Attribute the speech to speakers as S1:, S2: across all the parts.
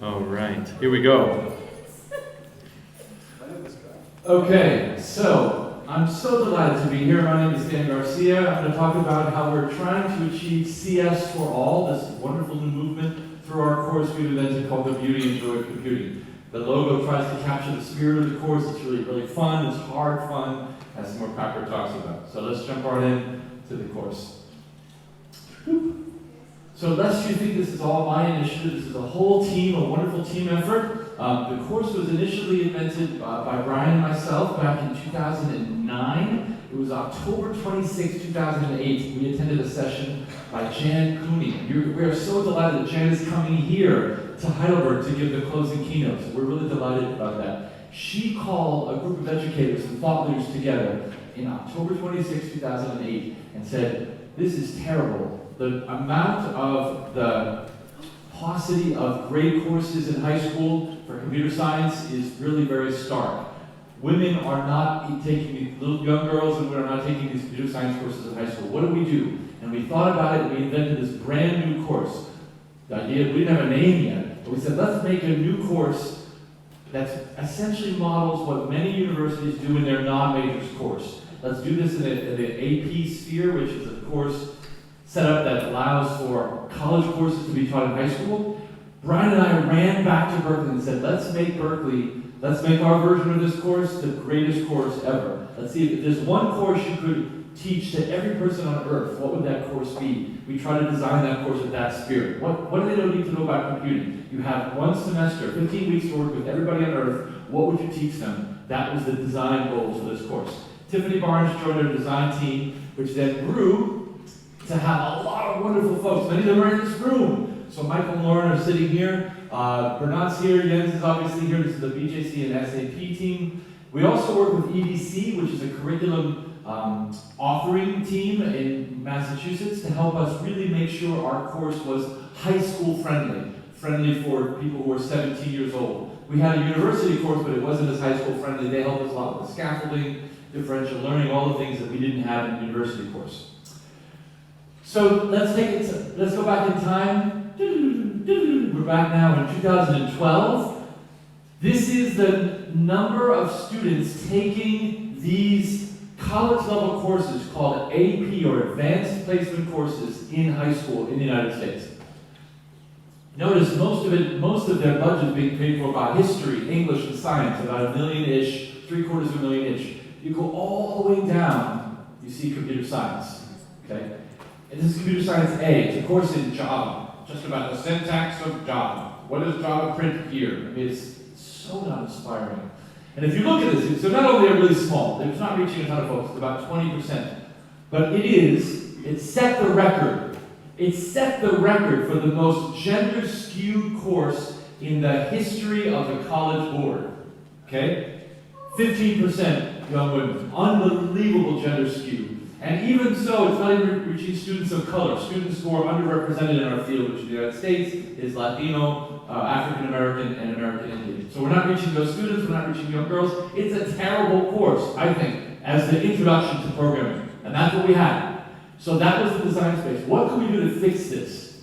S1: All right, here we go. Okay, so I'm so delighted to be here. My name is Dan Garcia. I'm going to talk about how we're trying to achieve CS for all, this wonderful new movement through our course we've invented called The Beauty and Joy of Computing. The logo tries to capture the spirit of the course. It's really fun. It's hard fun, as some more Packer talks about. So let's jump right in to the course. So lest you think this is all my initiative, this is a whole team, a wonderful team effort. The course was initially invented by Brian and myself back in 2009. It was October 26, 2008. We attended a session by Jan Cooney. We are so delighted that Jan is coming here to Heidelberg to give the closing keynote. So we're really delighted about that. She called a group of educators and thought leaders together in October 26, 2008 and said, "This is terrible. The amount of the paucity of great courses in high school for computer science is really very stark. Women are not taking, little young girls and women are not taking these computer science courses in high school. What do we do?" And we thought about it and we invented this brand new course. The idea, we didn't have a name yet, but we said, let's make a new course that essentially models what many universities do in their non-majors course. Let's do this in the AP sphere, which is a course setup that allows for college courses to be taught in high school. Brian and I ran back to Berkeley and said, let's make our version of this course the greatest course ever. Let's see if there's one course you could teach to every person on earth, what would that course be? We try to design that course with that spirit. What do they need to know about computing? You have one semester, 15 weeks to work with everybody on earth. What would you teach them? That was the design goals of this course. Tiffany Barnes joined our design team, which then grew to have a lot of wonderful folks. Many of them are in this room. So Michael and Lauren are sitting here. Bernard's here. Jens is obviously here. This is the BJC and SAP team. We also work with EDC, which is a curriculum authoring team in Massachusetts, to help us really make sure our course was high school friendly for people who are 17 years old. We had a university course, but it wasn't as high school friendly. They helped us a lot with the scaffolding, differential learning, all the things that we didn't have in the university course. So let's go back in time. We're back now in 2012. This is the number of students taking these college-level courses called AP, or Advanced Placement Courses, in high school in the United States. Notice most of their budget being paid for by history, English, and science, about $1 million-ish, $750,000 ish. You go all the way down, you see computer science. Okay? And this is computer science A. It's a course in Java, just about the syntax of Java. What does Java print here? I mean, it's so not inspiring. And if you look at this, so not only are they really small, it's not reaching a ton of folks, it's about 20%, but it set the record. It set the record for the most gender-skewed course in the history of the College Board. Okay? 15% young women. Unbelievable gender skew. And even so, it's not even reaching students of color. Students who are underrepresented in our field, which in the United States is Latino, African American, and American Indian. So we're not reaching those students, we're not reaching young girls. It's a terrible course, I think, as the introduction to programming. And that's what we had. So that was the design space. What can we do to fix this?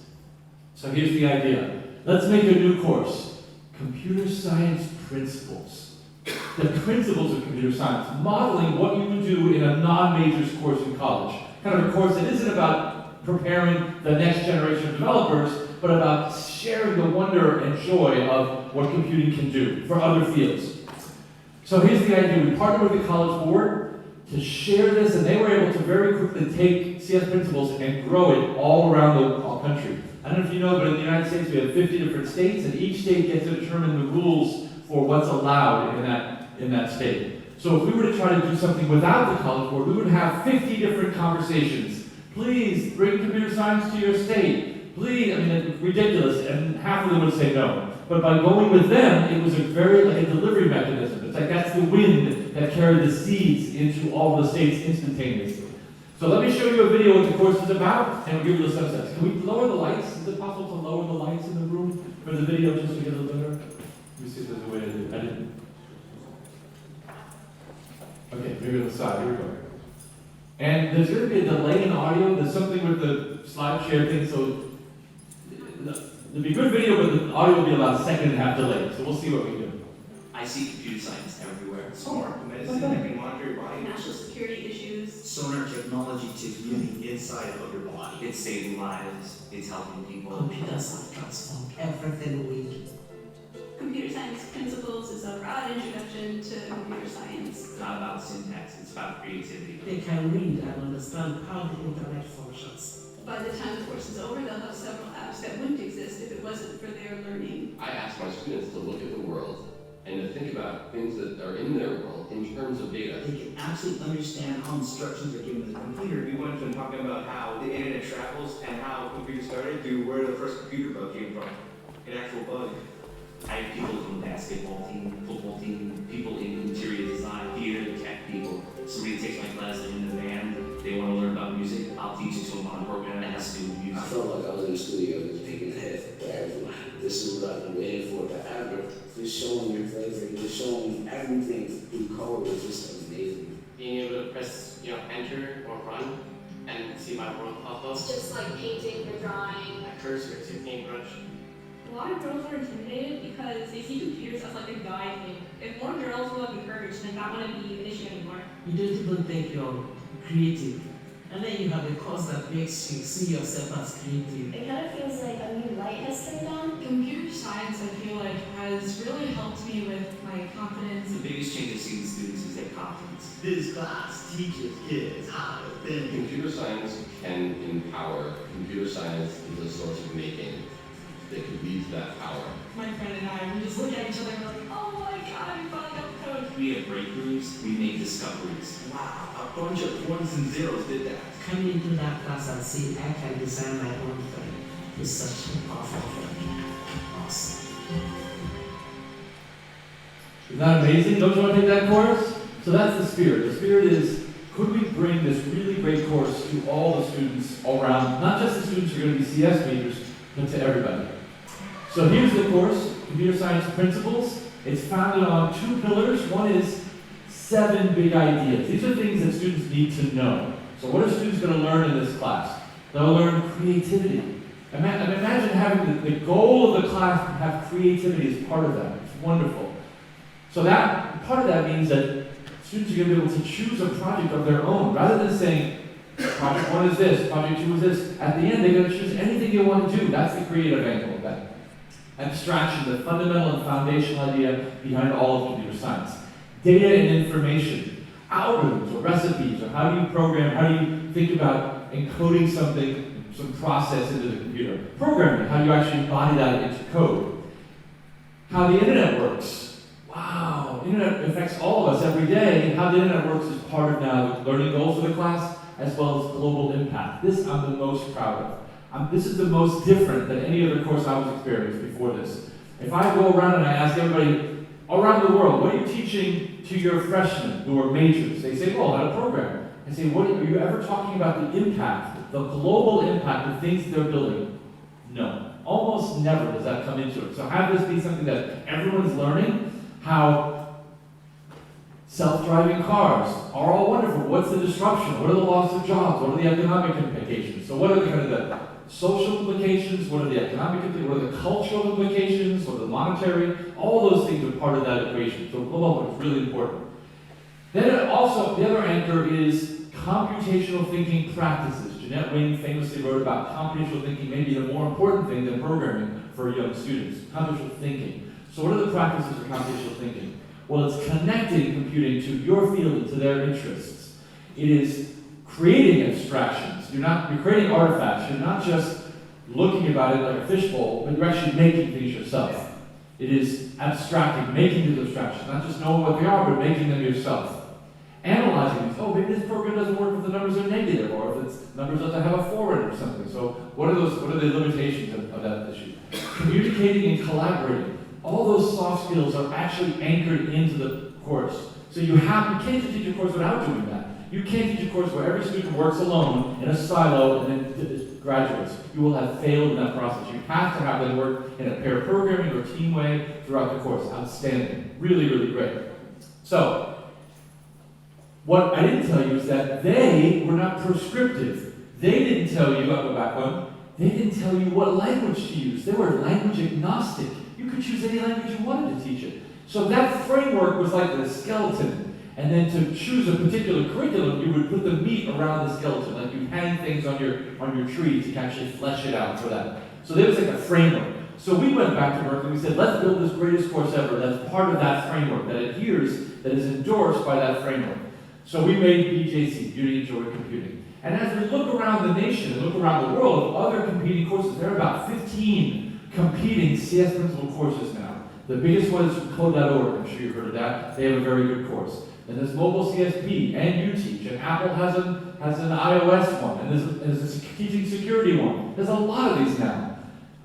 S1: So here's the idea. Let's make a new course. Computer Science Principles. The principles of computer science, modeling what you would do in a non-majors course in college. Kind of a course that isn't about preparing the next generation of developers, but about sharing the wonder and joy of what computing can do for other fields. So here's the idea. We partnered with the College Board to share this, and they were able to very quickly take CS Principles and grow it all around the country. I don't know if you know, but in the United States we have 50 different states, and each state gets to determine the rules for what's allowed in that state. So if we were to try to do something without the College Board, we would have 50 different conversations. Please bring computer science to your state. Please, I mean, it's ridiculous, and half of them would say no. But by going with them, it was a delivery mechanism. It's like that's the wind that carried the seeds into all the states instantaneously. So let me show you a video what the course is about, and we'll give you the subsets. Can we lower the lights? Is it possible to lower the lights in the room for the video just to get a little better? Let me see if there's a way to do it. I didn't. Okay, maybe on the side. Here we go. And there's going to be a delay in audio. There's something with the slide share thing, so It'll be a good video, but the audio will be about a second and a half delayed, so we'll see what we do.
S2: I see computer science everywhere.
S3: Smart medicine that can monitor your body.
S4: National security issues.
S3: Sonar technology to view the inside of your body.
S2: It's saving lives. It's helping people.
S5: Computers have transformed everything we do.
S4: Computer science principles is a broad introduction to computer science.
S2: It's not about syntax. It's about creativity.
S5: They can read and understand how the internet functions.
S4: By the time the course is over, they'll have several apps that wouldn't exist if it wasn't for their learning.
S6: I ask my students to look at the world and to think about things that are in their world in terms of data.
S3: They can actually understand how instructions are given to the computer. We went from talking about how the internet travels and how computers started to where the first computer bug came from. An actual bug.
S2: I have people from the basketball team, football team, people in interior design, theater, tech people. Somebody takes my class in the band, they want to learn about music, I'll teach it to them on a program that has to do with
S7: I
S2: music.
S7: felt like I was in the studio just picking ahead to everyone. This is what I've been waiting for forever. Just showing your flavor, just showing everything through code was just amazing.
S8: Being able to press, enter or run and see my world pop up.
S9: It's just like painting or drawing.
S8: A cursor to paintbrush.
S10: A lot of girls are intimidated because they see computers as like a guy thing. If more girls were encouraged, then that wouldn't be an issue anymore.
S5: You don't even think you're creative. And then you have a course that makes you see yourself as creative.
S9: It kind of feels like a new light has turned on.
S10: Computer science, I feel like, has really helped me with my confidence.
S2: The biggest change I see in students is their confidence.
S3: This class teaches kids how to think.
S6: Computer science can empower. Computer science is a source of making that could lead to that power.
S10: My friend and I, we just look at each other and we're like, oh my god, we finally got the code.
S2: We have breakthroughs, we make discoveries.
S3: Wow, a bunch of ones and zeros did that.
S5: Coming into that class and see I can design my own thing is such a powerful thing. Awesome.
S1: Isn't that amazing? Don't you want to take that course? So that's the spirit. The spirit is, could we bring this really great course to all the students all around, not just the students who are going to be CS majors, but to everybody. So here's the course, Computer Science Principles. It's founded on 2 pillars. One is 7 big ideas. These are things that students need to know. So what are students going to learn in this class? They'll learn creativity. Imagine having the goal of the class to have creativity as part of that. It's wonderful. So that part of that means that students are going to be able to choose a project of their own, rather than saying, project 1 is this, project 2 is this. At the end, they're going to choose anything they want to do. That's the creative angle of that. Abstraction, the fundamental and foundational idea behind all of computer science. Data and information, algorithms or recipes, or how do you program, how do you think about encoding something, some process into the computer. Programming, how do you actually embody that into code. How the internet works. Wow, the internet affects all of us every day. How the internet works is part of now the learning goals of the class, as well as global impact. This I'm the most proud of. This is the most different than any other course I was experienced before this. If I go around and I ask everybody around the world, what are you teaching to your freshmen who are majors? They say, well, how to program. I say, are you ever talking about the impact, the global impact of things they're building? No. Almost never does that come into it. So have this be something that everyone's learning, how self-driving cars are all wonderful. What's the disruption? What are the loss of jobs? What are the economic implications? So what are the kind of the social implications? What are the economic implications? What are the cultural implications? What are the monetary? All those things are part of that equation. So global is really important. Then also, the other anchor is computational thinking practices. Jeanette Wing famously wrote about computational thinking, maybe the more important thing than programming for young students. Computational thinking. So what are the practices of computational thinking? Well, it's connecting computing to your field and to their interests. It is creating abstractions. You're creating artifacts. You're not just looking about it like a fishbowl, but you're actually making things yourself. It is abstracting, making these abstractions, not just knowing what they are, but making them yourself. Analyzing these. Oh, maybe this program doesn't work if the numbers are negative, or if its numbers doesn't have a forward or something. So what are the limitations of that issue? Communicating and collaborating. All those soft skills are actually anchored into the course. So you can't teach a course without doing that. You can't teach a course where every student works alone in a silo and then graduates. You will have failed in that process. You have to have them work in a pair programming or team way throughout the course. Outstanding. Really, really great. So, what I didn't tell you is that they were not prescriptive. They didn't tell you, I'll go back one, they didn't tell you what language to use. They were language agnostic. You could choose any language you wanted to teach it. So that framework was like the skeleton. And then to choose a particular curriculum, you would put the meat around the skeleton. Like you hang things on your tree to actually flesh it out for that. So there was like a framework. So we went back to Berkeley and we said, let's build this greatest course ever that's part of that framework, that adheres, that is endorsed by that framework. So we made BJC, Beauty and Joy Computing. And as we look around the nation and look around the world of other competing courses, there are about 15 competing CS Principal courses now. The biggest one is from Code.org. I'm sure you've heard of that. They have a very good course. And there's Mobile CSP and UTeach, and Apple has an iOS one, and there's a teaching security one. There's a lot of these now.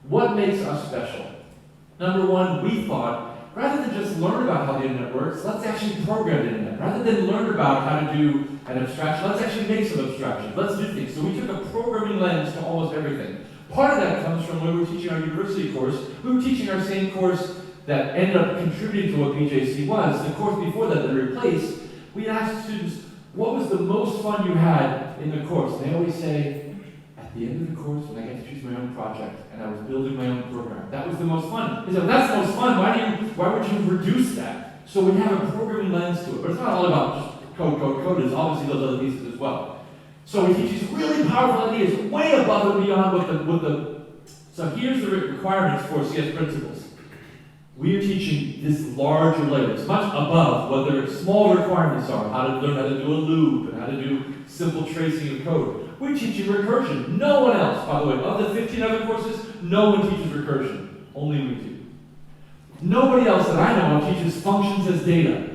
S1: What makes us special? Number one, we thought, rather than just learn about how the internet works, let's actually program the internet. Rather than learn about how to do an abstraction, let's actually make some abstractions. Let's do things. So we took a programming lens to almost everything. Part of that comes from when we were teaching our university course. We were teaching our same course that ended up contributing to what BJC was. The course before that replaced, we asked students, what was the most fun you had in the course? And they always say, at the end of the course, when I got to choose my own project, and I was building my own program, that was the most fun. They said, well, that's the most fun, why would you reduce that? So we have a programming lens to it, but it's not all about just code. It's obviously those other pieces as well. So we teach these really powerful ideas way above and beyond so here's the requirements for CS Principles. We are teaching this larger layer. It's much above what their small requirements are, how to learn how to do a loop and how to do simple tracing of code. We're teaching recursion. No one else, by the way, of the 15 other courses, no one teaches recursion. Only we do. Nobody else that I know of teaches functions as data.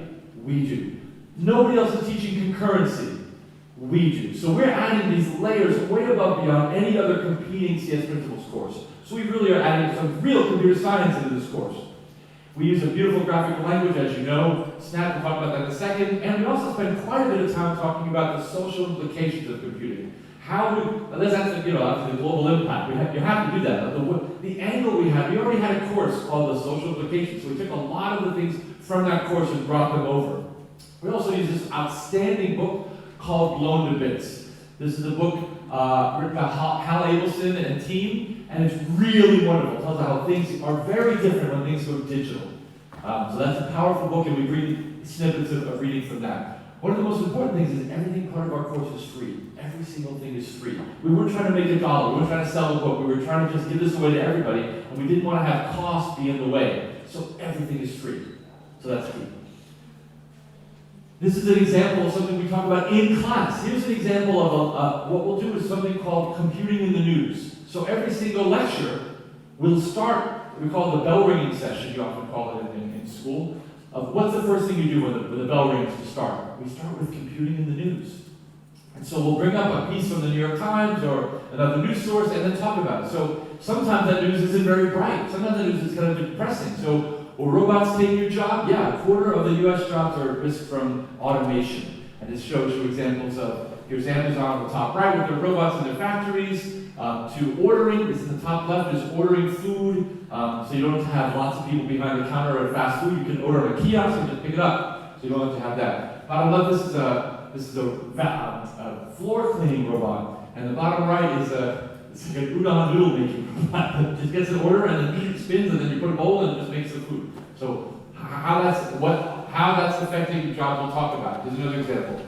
S1: We do. Nobody else is teaching concurrency. We do. So we're adding these layers way above beyond any other competing CS Principles course. So we really are adding some real computer science into this course. We use a beautiful graphical language, as you know. Snap will talk about that in a second. And we also spend quite a bit of time talking about the social implications of computing. That's the global impact. You have to do that. The angle we already had a course called the social implications. So we took a lot of the things from that course and brought them over. We also use this outstanding book called Blown to Bits. This is a book written by Hal Abelson and team, and it's really wonderful. It tells us how things are very different when things go digital. So that's a powerful book, and we read snippets of reading from that. One of the most important things is everything part of our course is free. Every single thing is free. We weren't trying to make $1. We weren't trying to sell a book. We were trying to just give this away to everybody, and we didn't want to have cost be in the way. So everything is free. So that's key. This is an example of something we talk about in class. Here's an example of what we'll do is something called computing in the news. So every single lecture will start, we call it the bell ringing session, you often call it in school, of what's the first thing you do when the bell rings to start? We start with computing in the news. And so we'll bring up a piece from the New York Times or another news source and then talk about it. So sometimes that news isn't very bright. Sometimes that news is kind of depressing. So will robots take your job? Yeah, a quarter of the U.S. jobs are at risk from automation. And this shows you examples of, here's Amazon on the top right with their robots in their factories, to ordering, this in the top left is ordering food, so you don't have to have lots of people behind the counter at fast food. You can order on a kiosk and just pick it up, so you don't have to have that. Bottom left, this is a floor cleaning robot, and the bottom right is it's like a udon noodle making robot that just gets an order and then it spins and then you put a bowl and it just makes the food. So how that's affecting jobs we'll talk about. Here's another example.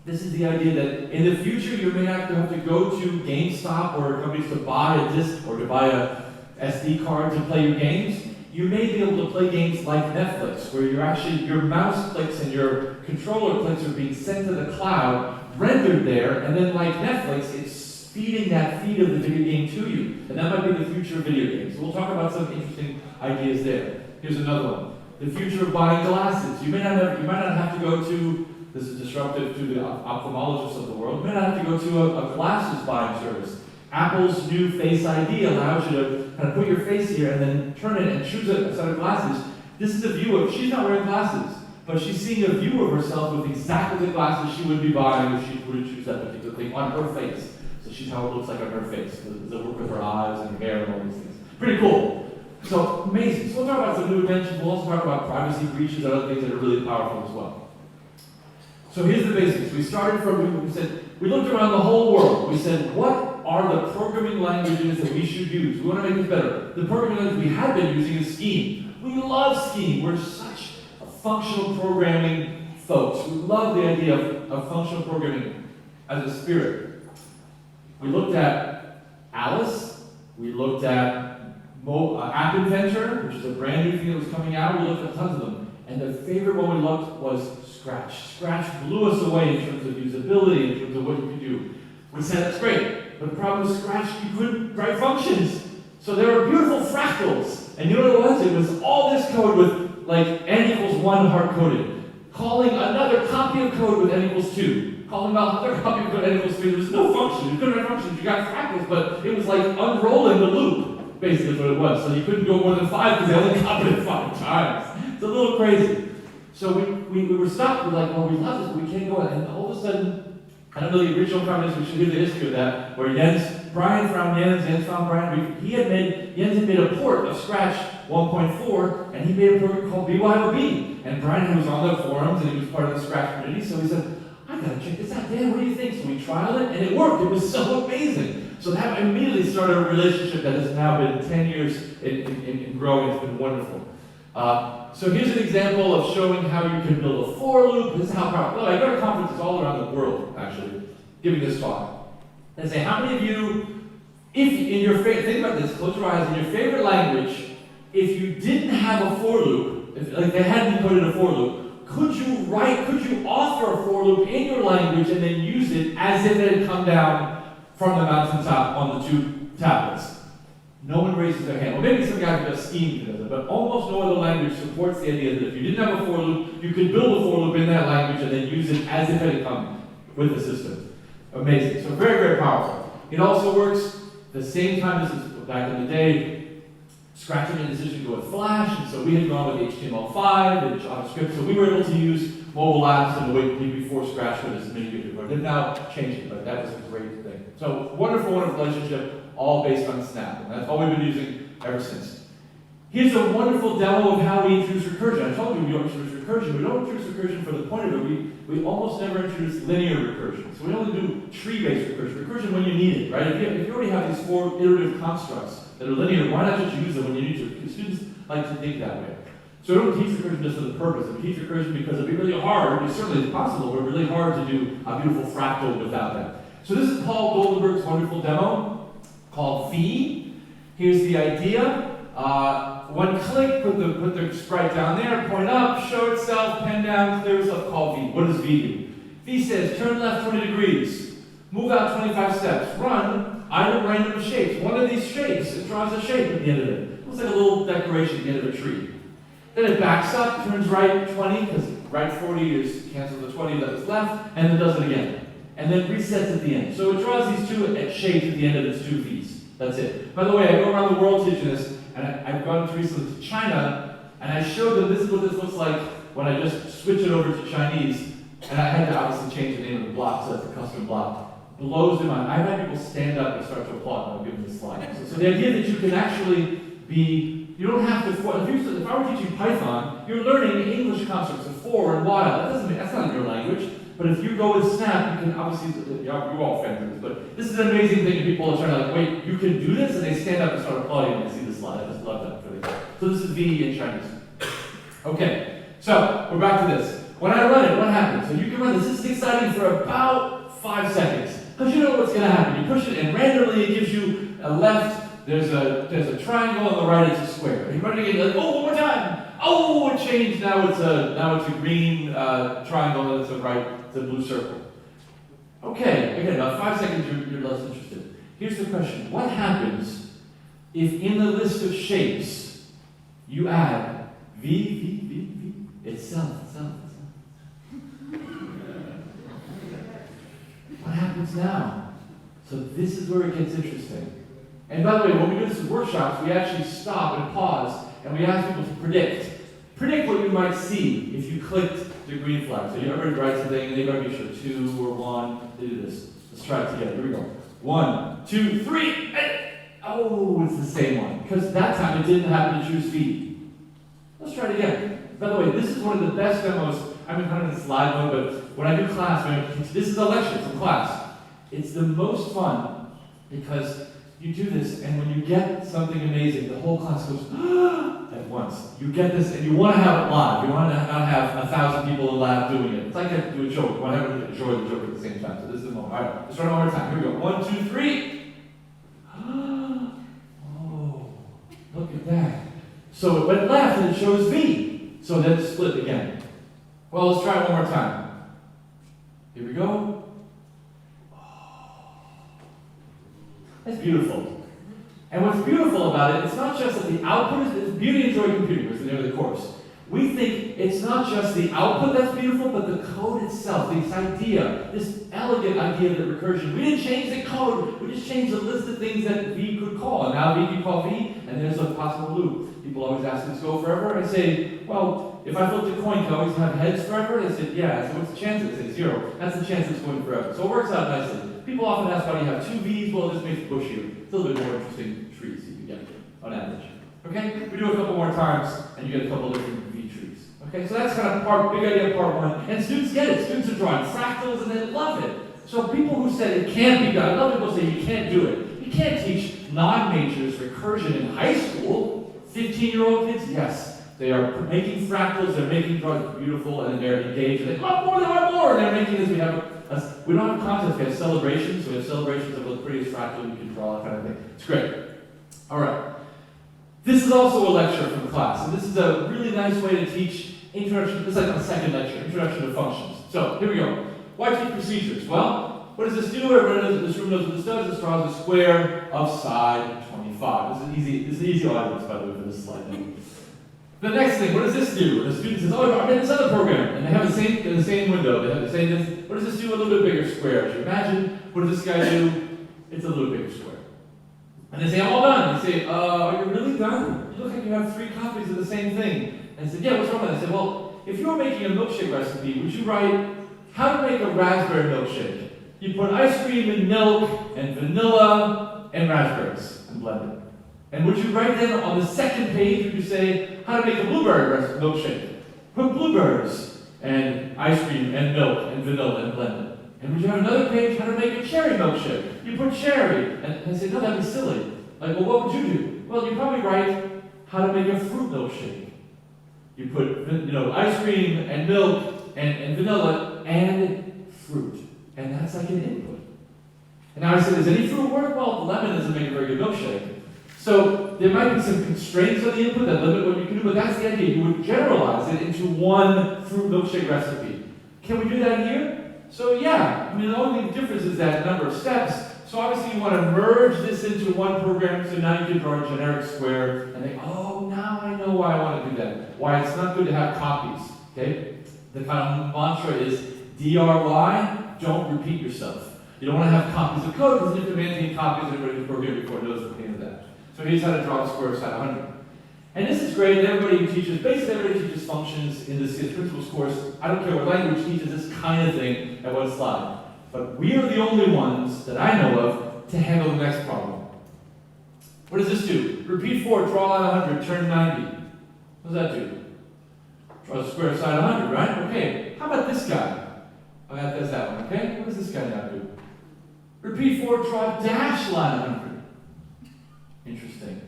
S1: This is the idea that in the future you may have to go to GameStop or companies to buy a disc or to buy a SD card to play your games. You may be able to play games like Netflix, where your mouse clicks and your controller clicks are being sent to the cloud, rendered there, and then like Netflix, it's feeding that feed of the video game to you. And that might be the future of video games. So we'll talk about some interesting ideas there. Here's another one. The future of buying glasses. You might not have to go to, this is disruptive to the ophthalmologists of the world, you might not have to go to a glasses buying service. Apple's new Face ID allows you to kind of put your face here and then turn it and choose a set of glasses. This is a view of, she's not wearing glasses, but she's seeing a view of herself with exactly the glasses she would be buying if she were to choose that particular thing on her face. So she's how it looks like on her face. The work with her eyes and her hair and all these things. Pretty cool. So amazing. So we'll talk about some new inventions. We'll also talk about privacy breaches and other things that are really powerful as well. So here's the basics. We started from, we said, we looked around the whole world. We said, what are the programming languages that we should use? We want to make this better. The programming language we have been using is Scheme. We love Scheme. We're such a functional programming folks. We love the idea of functional programming as a spirit. We looked at Alice. We looked at App Inventor, which is a brand new thing that was coming out. We looked at tons of them. And the favorite one we looked was Scratch. Scratch blew us away in terms of usability, in terms of what you could do. We said, that's great. But the problem with Scratch, you couldn't write functions. So there were beautiful fractals. And you know what it was? It was all this code with like n=1 hard-coded. Calling another copy of code with n=2. Calling another copy of code n=3. There was no function. You couldn't write functions. You got fractals, but it was like unrolling the loop, basically what it was. So you couldn't go more than 5 because they only copied it 5 times. It's a little crazy. So we were stuck. We're like, well, we love this, but we can't go on. And all of a sudden, I don't know the original conversation, we should hear the history of that, where Brian found Jens found Brian. Jens had made a port of Scratch 1.4, and he made a program called BYOB. And Brian was on the forums, and he was part of the Scratch community, so he said, I gotta check this out. Dan, what do you think? So we trialed it, and it worked. It was so amazing. So that immediately started a relationship that has now been 10 years in growing. It's been wonderful. So here's an example of showing how you can build a for loop. This is how powerful. I go to conferences all around the world, actually, giving this talk. And say, how many of you, if in your favorite, think about this, close your eyes, in your favorite language, if you didn't have a for loop, if like they hadn't put in a for loop, could you author a for loop in your language and then use it as if it had come down from the mountaintop on the 2 tablets? No one raises their hand. Well, maybe some guy who does Scheme does it, but almost no other language supports the idea that if you didn't have a for loop, you could build a for loop in that language and then use it as if it had come with the system. Amazing. So very, very powerful. It also works the same time. This is back in the day. Scratch made a decision to go with Flash, and so we had gone with HTML5 and JavaScript, so we were able to use mobile apps in the way before Scratch was as many years ago. They've now changed it, but that was a great thing. So wonderful, wonderful relationship, all based on Snap, and that's all we've been using ever since. Here's a wonderful demo of how we introduce recursion. I told you we don't introduce recursion. We don't introduce recursion for the point of it. We almost never introduce linear recursion. So we only do tree-based recursion. Recursion when you need it, right? If you already have these 4 iterative constructs that are linear, why not just use them when you need to? Because students like to think that way. So we don't teach recursion just for the purpose. We teach recursion because it'd be really hard, it certainly is possible, but really hard to do a beautiful fractal without that. So this is Paul Goldenberg's wonderful demo called Phi. Here's the idea. One click, put the sprite down there, point up, show itself, pen down, clear itself, call V. What does V do? V says turn left 20 degrees, move out 25 steps, run item random shapes. One of these shapes, it draws a shape at the end of it. It looks like a little decoration at the end of a tree. Then it backs up, turns right 20, because right 40 is cancels the 20 that was left, and then does it again. And then resets at the end. So it draws these 2 shapes at the end of its 2 V's. That's it. By the way, I go around the world teaching this, and I've gone recently to China, and I showed them this is what this looks like when I just switch it over to Chinese, and I had to obviously change the name of the block so that's a custom block. Blows their mind. I've had people stand up and start to applaud when I'm giving this slide. So the idea that you can actually be, you don't have to, if I were teaching Python, you're learning English constructs of for and while. That's not in your language. But if you go with Snap, you can obviously, you're all fans of this, but this is an amazing thing that people are trying to like, wait, you can do this? And they stand up and start applauding when they see the slide. I just love that. So this is V in Chinese. Okay, so we're back to this. When I run it, what happens? So you can run this. This is exciting for about 5 seconds. Because you know what's going to happen. You push it and randomly it gives you a left, there's a triangle, on the right it's a square. And you run it again, you're like, oh, one more time. Oh, it changed. Now it's a green triangle, and it's a right, it's a blue circle. Okay, again, about 5 seconds you're less interested. Here's the question. What happens if in the list of shapes you add V, itself? What happens now? So this is where it gets interesting. And by the way, when we do this in workshops, we actually stop and pause, and we ask people to predict what you might see if you clicked the green flag. So you everybody writes something, and they gotta be sure 2 or 1. They do this. Let's try it together. Here we go. 1, 2, 3. Oh, it's the same one. Because that time it didn't happen to choose V. Let's try it again. By the way, this is one of the best demos. I've been kind of in slide mode, but when I do class, this is a lecture from class. It's the most fun Because you do this, and when you get something amazing, the whole class goes, at once. You get this, and you want to have it live. You want to not have 1,000 people in the lab doing it. It's like to do a joke. You want to enjoy the joke at the same time. So this is the moment. All right, let's try it one more time. Here we go. 1, 2, 3. Oh, look at that. So it went left, and it shows V. So then split again. Well, let's try it one more time. Here we go. That's beautiful. And what's beautiful about it, it's not just that the output is Beauty and Joy Computing, was the name of the course. We think it's not just the output that's beautiful, but the code itself, this idea, this elegant idea of the recursion. We didn't change the code, we just changed the list of things that V could call. And now V can call V, and there's a possible loop. People always ask, does this go forever? I say, well, if I flipped a coin, can I always have heads forever? They said, yeah. So what's the chance? They say 0. That's the chance it's going forever. So it works out nicely. People often ask why do you have 2 V's? Well, it just makes it bushier. It's a little bit more interesting trees you can get on average. Okay? We do a couple more times, and you get a couple different V trees. Okay? So that's kind of big idea part 1. And students get it. Students are drawing fractals, and they love it. So people who say it can't be done, I love people who say you can't do it. You can't teach non-majors recursion in high school. 15-year-old kids, yes. They are making fractals, they're making drawings beautiful, and they're engaged, and they want more, and they're making this. We don't have contests, we have celebrations. So we have celebrations of the prettiest fractal you can draw, that kind of thing. It's great. All right. This is also a lecture from class, and this is a really nice way to teach introduction. This is like a second lecture, introduction to functions. So here we go. Why teach procedures? Well, what does this do? Everyone in this room knows what this does. This draws a square of side 25. This is an easy audience, by the way, for this slide. The next thing, what does this do? The student says, oh, I'm in this other program. And they have the same window. They have the same, what does this do? A little bit bigger square. So imagine, what does this guy do? It's a little bigger square. And they say, I'm all done. They say, are you really done? You look like you have 3 copies of the same thing. And I said, yeah, what's wrong with that? I said, well, if you were making a milkshake recipe, would you write how to make a raspberry milkshake? You put ice cream and milk and vanilla and raspberries and blend it. And would you write then on the second page, would you say, how to make a blueberry milkshake? Put blueberries and ice cream and milk and vanilla and blend it. And would you have another page, how to make a cherry milkshake? You put cherry. And I say, no, that'd be silly. Like, well, what would you do? Well, you probably write how to make a fruit milkshake. You put, ice cream and milk and vanilla and fruit. And that's like an input. And now I said, does any fruit work? Well, the lemon doesn't make a very good milkshake. So there might be some constraints on the input that limit what you can do, but that's the idea. You would generalize it into one fruit milkshake recipe. Can we do that here? So yeah, the only difference is that number of steps. So obviously you want to merge this into one program, so now you can draw a generic square, and think, oh, now I know why I want to do that. Why it's not good to have copies, okay? The kind of mantra is DRY, don't repeat yourself. You don't want to have copies of code, because if you're maintaining copies, everybody who's programmed before knows the pain of that. So here's how to draw a square of side 100. And this is great, everybody who teaches, basically everybody teaches functions in this principles course. I don't care what language teaches this kind of thing at one slide. But we are the only ones that I know of to handle the next problem. What does this do? Repeat 4, draw line 100, turn 90. What does that do? Draw a square of side 100, right? Okay, how about this guy? Oh, that's that one, okay? What does this guy now do? Repeat 4, draw a dash line 100. Interesting.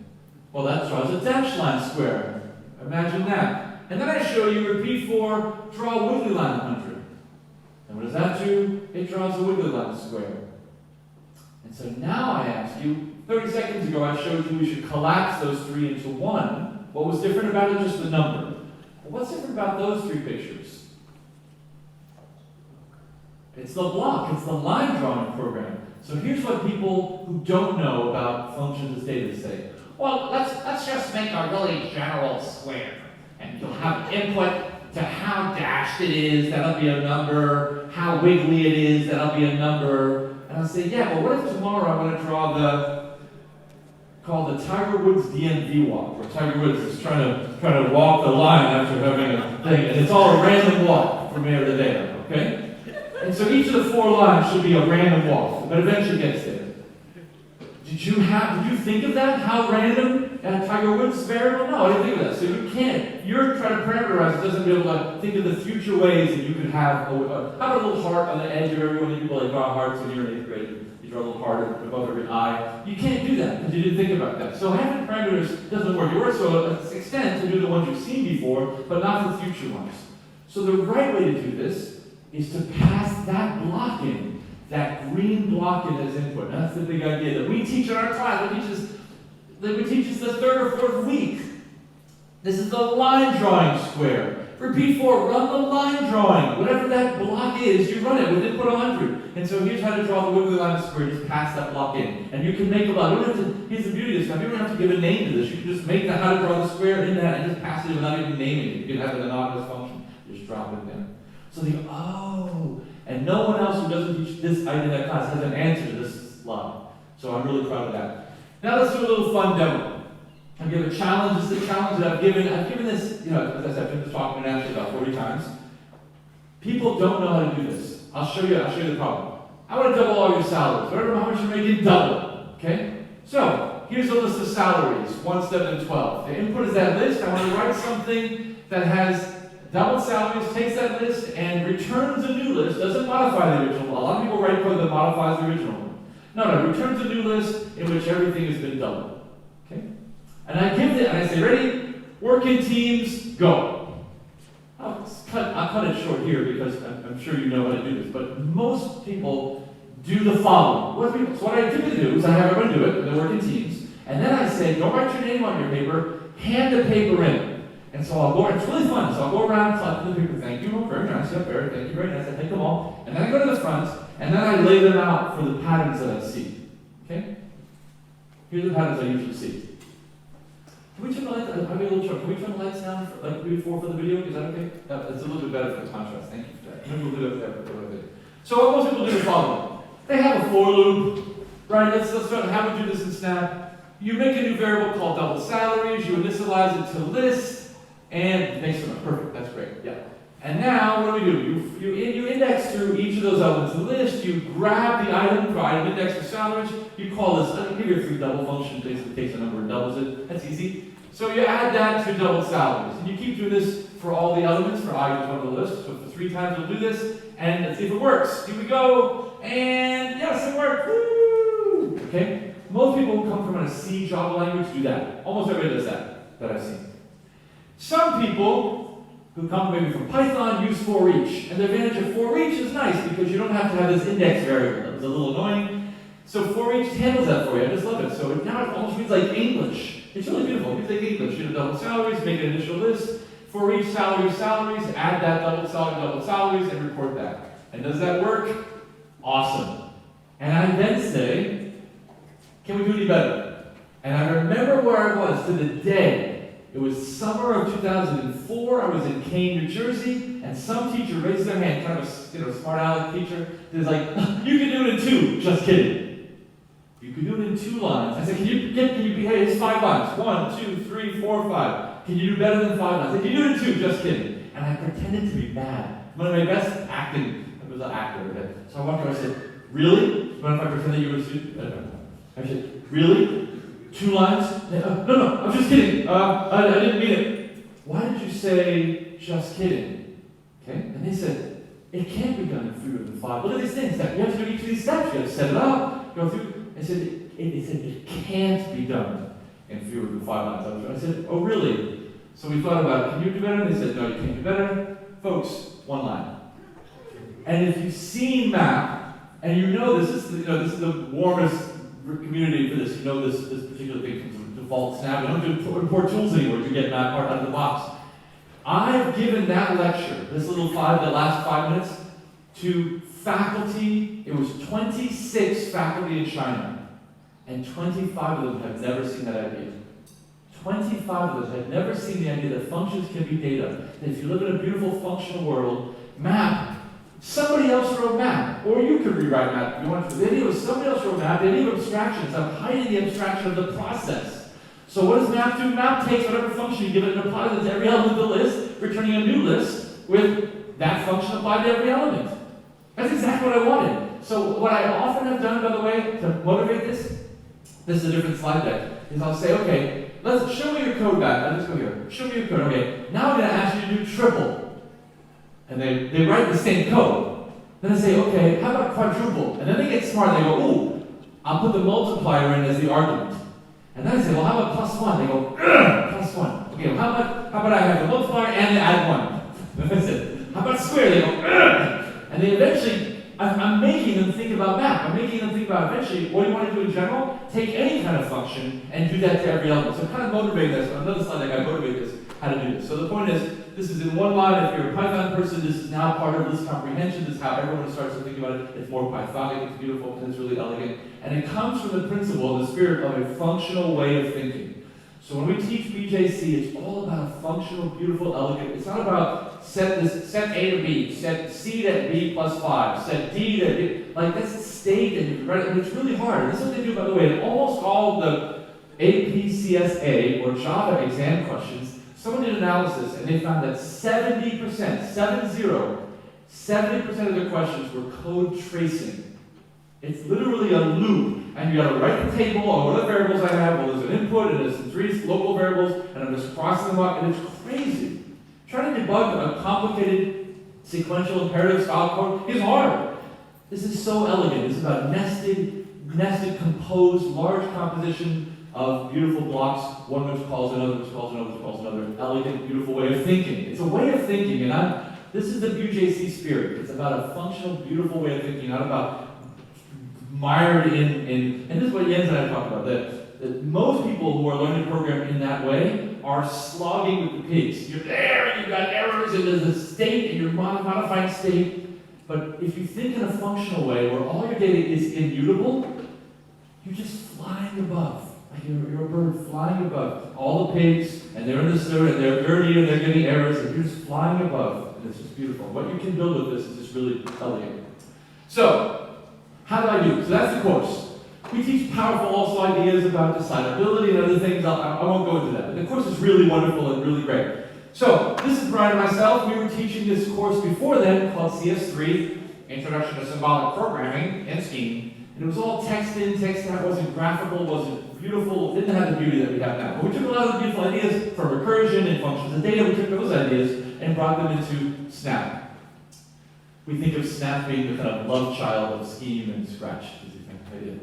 S1: Well, that draws a dash line square. Imagine that. And then I show you, repeat 4, draw a wiggly line 100. And what does that do? It draws a wiggly line square. And so now I ask you, 30 seconds ago I showed you we should collapse those 3 into 1. What was different about it? Just the number. Well, what's different about those 3 pictures? It's the block. It's the line drawing program. So here's what people who don't know about functions as data say. Well, let's just make a really general square. And you'll have input to how dashed it is, that'll be a number. How wiggly it is, that'll be a number. And I'll say, yeah, well, what if tomorrow I want to draw called the Tiger Woods DMV walk, where Tiger Woods is trying to walk the line after having a thing, and it's all a random walk from here to there, okay? And so each of the 4 lines should be a random walk, but eventually gets there. Did you think of that? How random Tiger Woods variable? No, I didn't think of that. So you can't. You're trying to parameterize. It doesn't be able to think of the future ways that you could have. How about a little heart on the edge of everyone? You people like draw hearts when you're in 8th grade. You draw a little part above every eye. You can't do that because you didn't think about that. So having parameters doesn't work. It works to an extent to do the ones you've seen before, but not for future ones. So the right way to do this is to pass that block in, that green block in as input. And that's the big idea that we teach in our class. We teach us the third or fourth week. This is the line drawing square. Repeat 4, run the line drawing. Whatever that block is, you run it with input 100. And so here's how to draw the wiggly line square. Just pass that block in. And you can make a block. You don't have to, here's the beauty of this stuff. You don't have to give a name to this. You can just make the how to draw the square in that and just pass it without even naming it. You can have an anonymous function. Just drop it in. So and no one else who doesn't teach this in that class has an answer to this line. So I'm really proud of that. Now let's do a little fun demo. I'll give a challenge. This is a challenge that I've given this, as I said, I've been this talk actually about 40 times. People don't know how to do this. I'll show you the problem. I want to double all your salaries. Whatever how much you're making, double. Okay? So here's a list of salaries, 1, 7, and 12. The input is that list. I want to write something that has double salaries, takes that list, and returns a new list. Doesn't modify the original. A lot of people write code that modifies the original one. No, returns a new list in which everything has been doubled. Okay? And I say, ready? Work in teams, go. I'll cut it short here because I'm sure you know how to do this, but most people do the following. So what I typically do is I have everyone do it, and they work in teams, and then I say, don't write your name on your paper, hand the paper in. And so I'll go, it's really fun, so I'll go around collecting the paper, thank you, very nice, yeah, very, thank you, very nice, I take them all, and then I go to the front, and then I lay them out for the patterns that I see. Okay? Here's the patterns I usually see. Can we turn the lights? I'll be a little short. Can we turn the lights down before for the video? Is that okay? It's a little bit better for the contrast. Thank you for that. Maybe we'll do it for the video. So what most people do is following. They have a for loop, right? Let's start. How we do this in Snap? You make a new variable called double salaries. You initialize it to list, and it makes them perfect. That's great. Yeah. And now what do? You index through each of those elements of the list. You grab the item for item index for salaries. You call this. Let me give you a free double function. Basically takes a number and doubles it. That's easy. So you add that to double salaries, and you keep doing this for all the elements for items on the list. So for 3 times we'll do this, and let's see if it works. Here we go, and yes, it worked. Woo! Okay. Most people who come from a C Java language do that. Almost everybody does that I've seen. Some people who come maybe from Python use for each. And the advantage of for each is nice because you don't have to have this index variable. That was a little annoying. So for each handles that for you. I just love it. So now it almost reads like English. It's really beautiful. It's like English. You have double salaries, make an initial list. For each salaries, add that double salaries, and report that. And does that work? Awesome. And I then say, can we do any better? And I remember where I was to the day. It was summer of 2004. I was in Kane, New Jersey, and some teacher raised their hand, kind of a smart aleck teacher. He's like, "You can do it in 2." Just kidding. You can do it in 2 lines. I said, hey, it's 5 lines. 1, 2, 3, 4, 5. Can you do better than 5 lines? I said, can you do it in 2? Just kidding. And I pretended to be mad. One of my best acting, I was an actor. So I walked over, I said, really? What if I pretend that you were a student? I don't know. I said, really? 2 lines? No, I'm just kidding. I didn't mean it. Why did you say just kidding? Okay? And they said, it can't be done in fewer than 5. Look at these things. You have to do each of these steps. You have to set it up, go through. I said, it can't be done in fewer than 5 lines. I said, oh, really? So we thought about it. Can you do better? And they said, no, you can't do better. Folks, 1 line. And if you've seen map, and you know this is the warmest community for this, you know this particular thing comes from default Snap. We don't do import tools anymore to get map part out of the box. I've given that lecture, the last 5 minutes, to faculty. It was 26 faculty in China, and 25 of them have never seen that idea. 25 of them have never seen the idea that functions can be data. That if you live in a beautiful functional world, map, somebody else wrote map, or you could rewrite map if you wanted to. The idea was somebody else wrote map. The idea of abstractions, I'm hiding the abstraction of the process. So what does map do? Map takes whatever function you give it and applies it to every element of the list, returning a new list with that function applied to every element. That's exactly what I wanted. So what I often have done, by the way, to motivate this is a different slide deck, is I'll say, okay, let's show me your code back. Let's go here. Show me your code. Okay, now I'm going to ask you to do triple. And they write the same code. Then I say, okay, how about quadruple? And then they get smart and they go, ooh, I'll put the multiplier in as the argument. And then I say, well, how about plus 1? They go, plus 1. Okay, well, how about I have the multiplier and add 1? That's it. How about square? They go, and they eventually, I'm making them think about math. I'm making them think about eventually, what do you want to do in general? Take any kind of function and do that to every element. So I'm kind of motivating this. On another slide, I got to motivate this, how to do this. So the point is, this is in one line. If you're a Python person, this is now part of list comprehension. This is how everyone starts to think about it. It's more Pythonic, it's beautiful, and it's really elegant. And it comes from the principle, the spirit of a functional way of thinking. So when we teach BJC, it's all about a functional, beautiful, elegant. It's not about set A to B, set C to B plus 5, set D to B. Like, that's a state, and it's really hard. this is what they do, by the way, in almost all the APCSA or Java exam questions. Someone did analysis, and they found that 70% of the questions were code tracing. It's literally a loop, and you gotta write the table on what other variables I have. Well, there's an input, and there's some 3 local variables, and I'm just crossing them up, and it's crazy. Trying to debug a complicated sequential imperative style code is hard. This is so elegant. It's about nested, composed, large composition of beautiful blocks, one which calls another, which calls another, which calls another. Elegant, beautiful way of thinking. It's a way of thinking, and this is the BJC spirit. It's about a functional, beautiful way of thinking, not about mired in and this is what Jens and I talked about, that most people who are learning to program in that way are slogging with the pigs. You're there, and you've got errors, and there's a state, and you're modifying state. But if you think in a functional way, where all your data is immutable, you're just flying above. Like you're a bird flying above all the pigs, and they're in the sewer, and they're dirty, and they're getting errors, and you're just flying above. And it's just beautiful. What you can build with this is just really elegant. So, how do I do? So that's the course. We teach powerful also ideas about decidability and other things. I won't go into that. But the course is really wonderful and really great. So, this is Brian and myself. We were teaching this course before then called CS3, Introduction to Symbolic Programming and Scheme. And it was all text in, text out. It wasn't graphical, wasn't beautiful. It didn't have the beauty that we have now. But we took a lot of the beautiful ideas from recursion and functions of data. We took those ideas and brought them into Snap. We think of Snap being the kind of love child of Scheme and Scratch, is the kind of idea.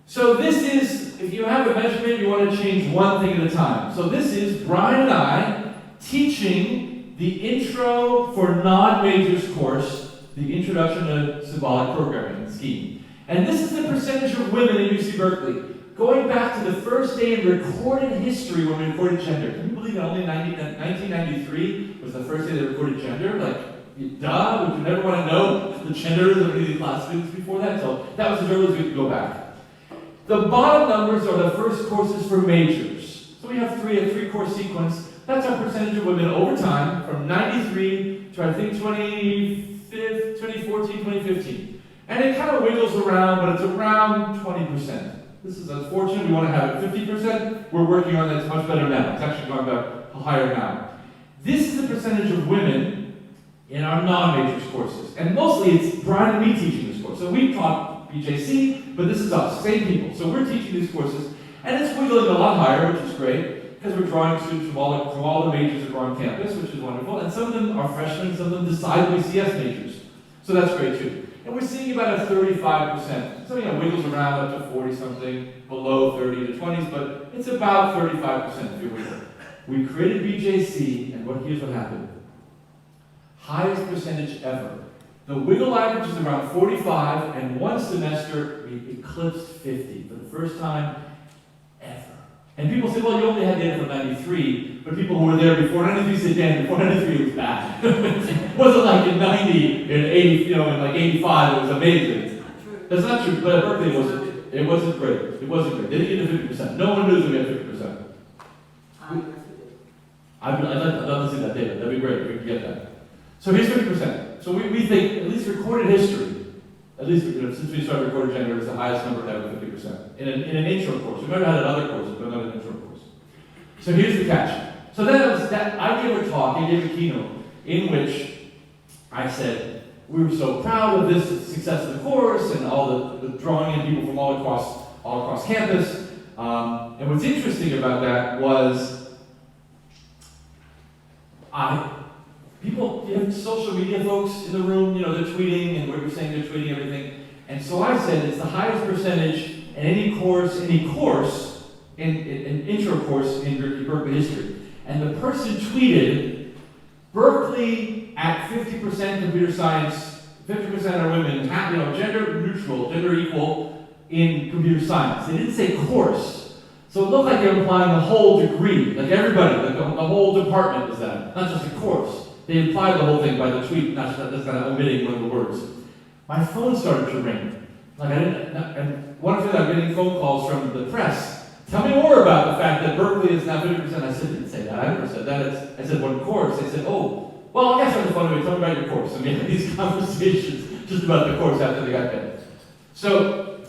S1: So this is, if you have a measurement, you want to change one thing at a time. So this is Brian and I teaching the Intro for Non-Majors course, the Introduction to Symbolic Programming and Scheme. And this is the percentage of women in UC Berkeley. Going back to the first day in recorded history when we recorded gender. Can you believe that only 1993 was the first day they recorded gender? Duh, would you never want to know the genders of any of the class students before that? So that was as early as we could go back. The bottom numbers are the first courses for majors. So we have a three-course sequence. That's our percentage of women over time, from 93 to I think 2014, 2015. And it kind of wiggles around, but it's around 20%. This is unfortunate. We want to have it 50%. We're working on that. It's much better now. It's actually going back higher now. This is the percentage of women in our non-majors courses. And mostly it's Brian and me teaching this course. So we taught BJC, but this is us, same people. So we're teaching these courses, and it's wiggling a lot higher, which is great, because we're drawing students from all the majors that are on campus, which is wonderful. And some of them are freshmen, some of them decidedly CS majors. So that's great too. And we're seeing about a 35%. So, wiggles around up to 40-something, below 30 to 20s, but it's about 35% if you wiggle. We created BJC, and here's what happened. Highest percentage ever. The wiggle average is around 45, and one semester we eclipsed 50 for the first time ever. And people say, well, you only had data from 93, but people who were there before 93 said, Dan, before 93 it was bad. It wasn't like in 90, in 80, in 85 it was amazing. That's not true, but at Berkeley it wasn't great. It wasn't great. They didn't get to 50%. No one knows we had 50%. I'd love to see that data. That'd be great if we could get that. So here's 50%. So we think, at least recorded history, at least since we started recorded gender, it's the highest number ever, 50%. In an intro course. We've never had it in other courses, but not an intro course. So here's the catch. So then I gave a talk, I gave a keynote, in which I said, we were so proud of this success of the course and all the drawing in people from all across campus. And what's interesting about that was you have social media folks in the room, they're tweeting, and what you're saying, they're tweeting everything. And so I said it's the highest percentage and any course, an intro course in Berkeley history. And the person tweeted, Berkeley at 50% computer science, 50% are women, gender neutral, gender equal in computer science. They didn't say course. So it looked like they were implying the whole degree, like everybody, like the whole department was that, not just a course. They implied the whole thing by the tweet, not just kind of omitting one of the words. My phone started to ring. And one of the things I'm getting phone calls from the press. Tell me more about the fact that Berkeley is now 50%. I said, didn't say that. I never said that. I said, what course? They said, oh, well, I guess I'm fun. Tell me about your course. And we had these conversations just about the course after they got there. So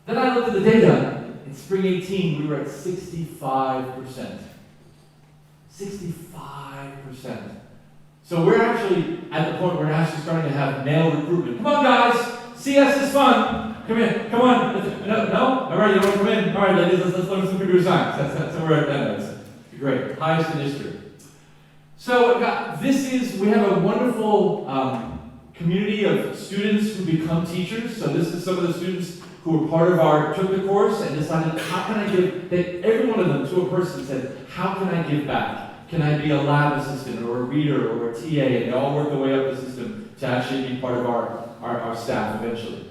S1: then I looked at the data. In spring 18, we were at 65%. 65%. So we're actually at the point where we're actually starting to have male recruitment. Come on, guys. CS is fun. Come in. Come on. No? All right, you want to come in? All right, ladies, let's learn some computer science. That's where we're at. That's great. Highest in history. So we have a wonderful community of students who become teachers. So this is some of the students who were part of took the course and decided, how can I give, every one of them to a person said, how can I give back? Can I be a lab assistant or a reader or a TA? And they all work their way up the system to actually be part of our staff eventually.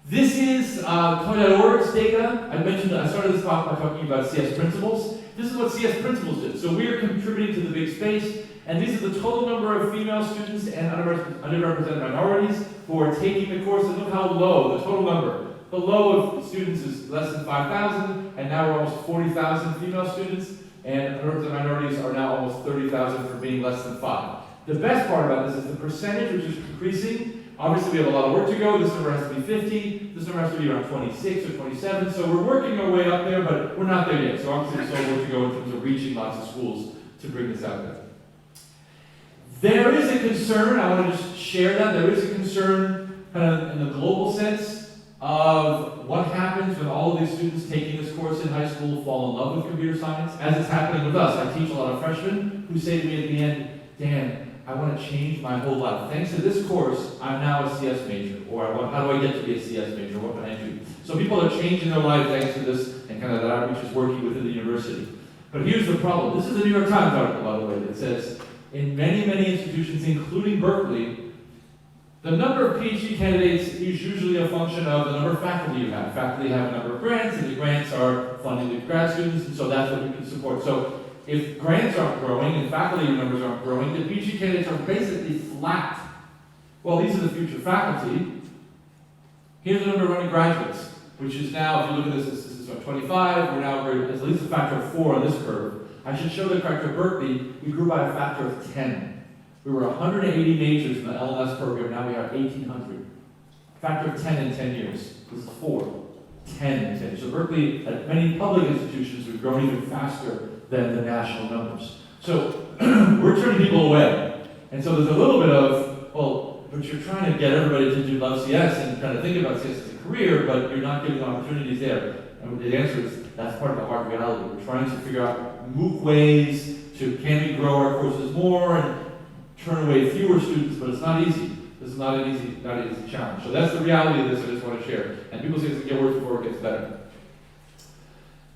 S1: This is Keynote.org's data. I started this talk by talking about CS principles. This is what CS principles did. So we are contributing to the big space, and these are the total number of female students and underrepresented minorities who are taking the course. And look how low, the total number. The low of students is less than 5,000, and now we're almost 40,000 female students. And underrepresented minorities are now almost 30,000 for being less than 5. The best part about this is the percentage, which is increasing. Obviously, we have a lot of work to go. This number has to be 50. This number has to be around 26 or 27. So we're working our way up there, but we're not there yet. So obviously, there's still work to go in terms of reaching lots of schools to bring this out there. There is a concern, I want to just share that. There is a concern kind of in the global sense of what happens when all of these students taking this course in high school fall in love with computer science, as it's happening with us. I teach a lot of freshmen who say to me at the end, Dan, I want to change my whole life. Thanks to this course, I'm now a CS major. Or how do I get to be a CS major? What can I do? So people are changing their life thanks to this, and kind of that outreach is working within the university. But here's the problem. This is a New York Times article, by the way, that says, in many, many institutions, including Berkeley, the number of PhD candidates is usually a function of the number of faculty you have. Faculty have a number of grants, and the grants are funding the grad students, and so that's what you can support. So if grants aren't growing and faculty numbers aren't growing, the PhD candidates are basically flat. Well, these are the future faculty. Here's the number of running graduates, which is now, if you look at this is 25. We're now at least a factor of 4 on this curve. I should show the factor of Berkeley. We grew by a factor of 10. We were 180 majors in the LMS program, now we are 1,800. Factor of 10 in 10 years. This is 4. 10 in 10 years. So Berkeley, at many public institutions, we've grown even faster than the national numbers. So we're turning people away. And so there's a little bit of, well, but you're trying to get everybody to do love CS and kind of think about CS as a career, but you're not giving opportunities there. And the answer is, that's part of the hard reality. We're trying to figure out MOOC ways to, can we grow our courses more and turn away fewer students, but it's not easy. This is not an easy challenge. So that's the reality of this I just want to share. And people say it's going to get worse before it gets better.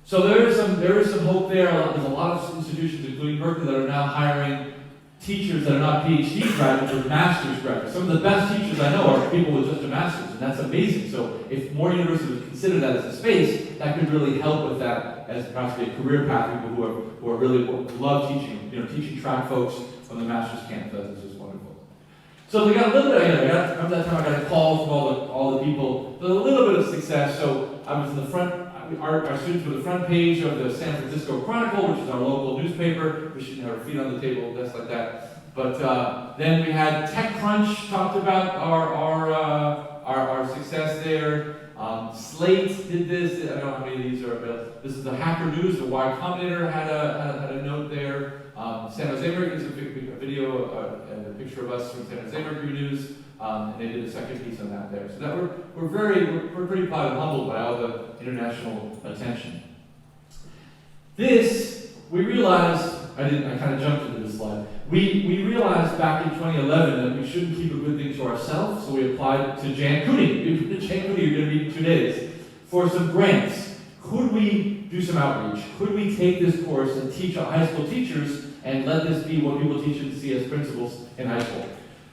S1: So there is some hope there. There's a lot of institutions, including Berkeley, that are now hiring teachers that are not PhD graduates or master's graduates. Some of the best teachers I know are people with just a master's, and that's amazing. So if more universities would consider that as a space, that could really help with that as possibly a career path. People who are really love teaching, teaching track folks from the master's camp. That's just wonderful. So we got a little bit. Remember that time I got a call from all the people. There's a little bit of success. So I was in the front. Our students were the front page of the San Francisco Chronicle, which is our local newspaper. We shouldn't have our feet on the table, that's like that. But then we had TechCrunch talked about our success there. Slate did this. I don't know how many of these are, but this is the Hacker News. The Y Combinator had a note there. San Jose Mercury is a video, and a picture of us from San Jose Mercury News. And they did a second piece on that there. So that we're pretty proud and humbled by all the international attention. This, we realized, I kind of jumped into this slide. We realized back in 2011 that we shouldn't keep a good thing to ourselves, so we applied to Jan Cooney. Jan Cooney, you're going to meet in 2 days. for some grants. Could we do some outreach? Could we take this course and teach our high school teachers and let this be what people teach in CS principals in high school?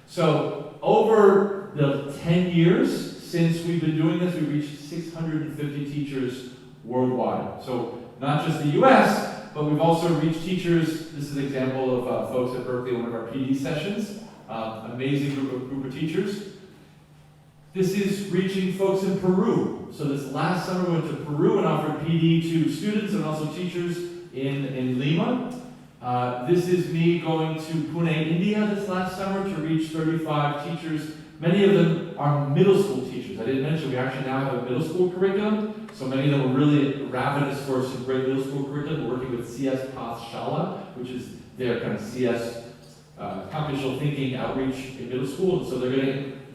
S1: So over the 10 years since we've been doing this, we've reached 650 teachers worldwide. So not just the US, but we've also reached teachers. This is an example of folks at Berkeley, one of our PD sessions. Amazing group of teachers. This is reaching folks in Peru. So this last summer we went to Peru and offered PD to students and also teachers in Lima. This is me going to Pune, India this last summer to reach 35 teachers. Many of them are middle school teachers. I didn't mention we actually now have a middle school curriculum. So many of them are really ravenous for some great middle school curriculum. We're working with CS Pathshala, which is their kind of CS computational thinking outreach in middle school. And so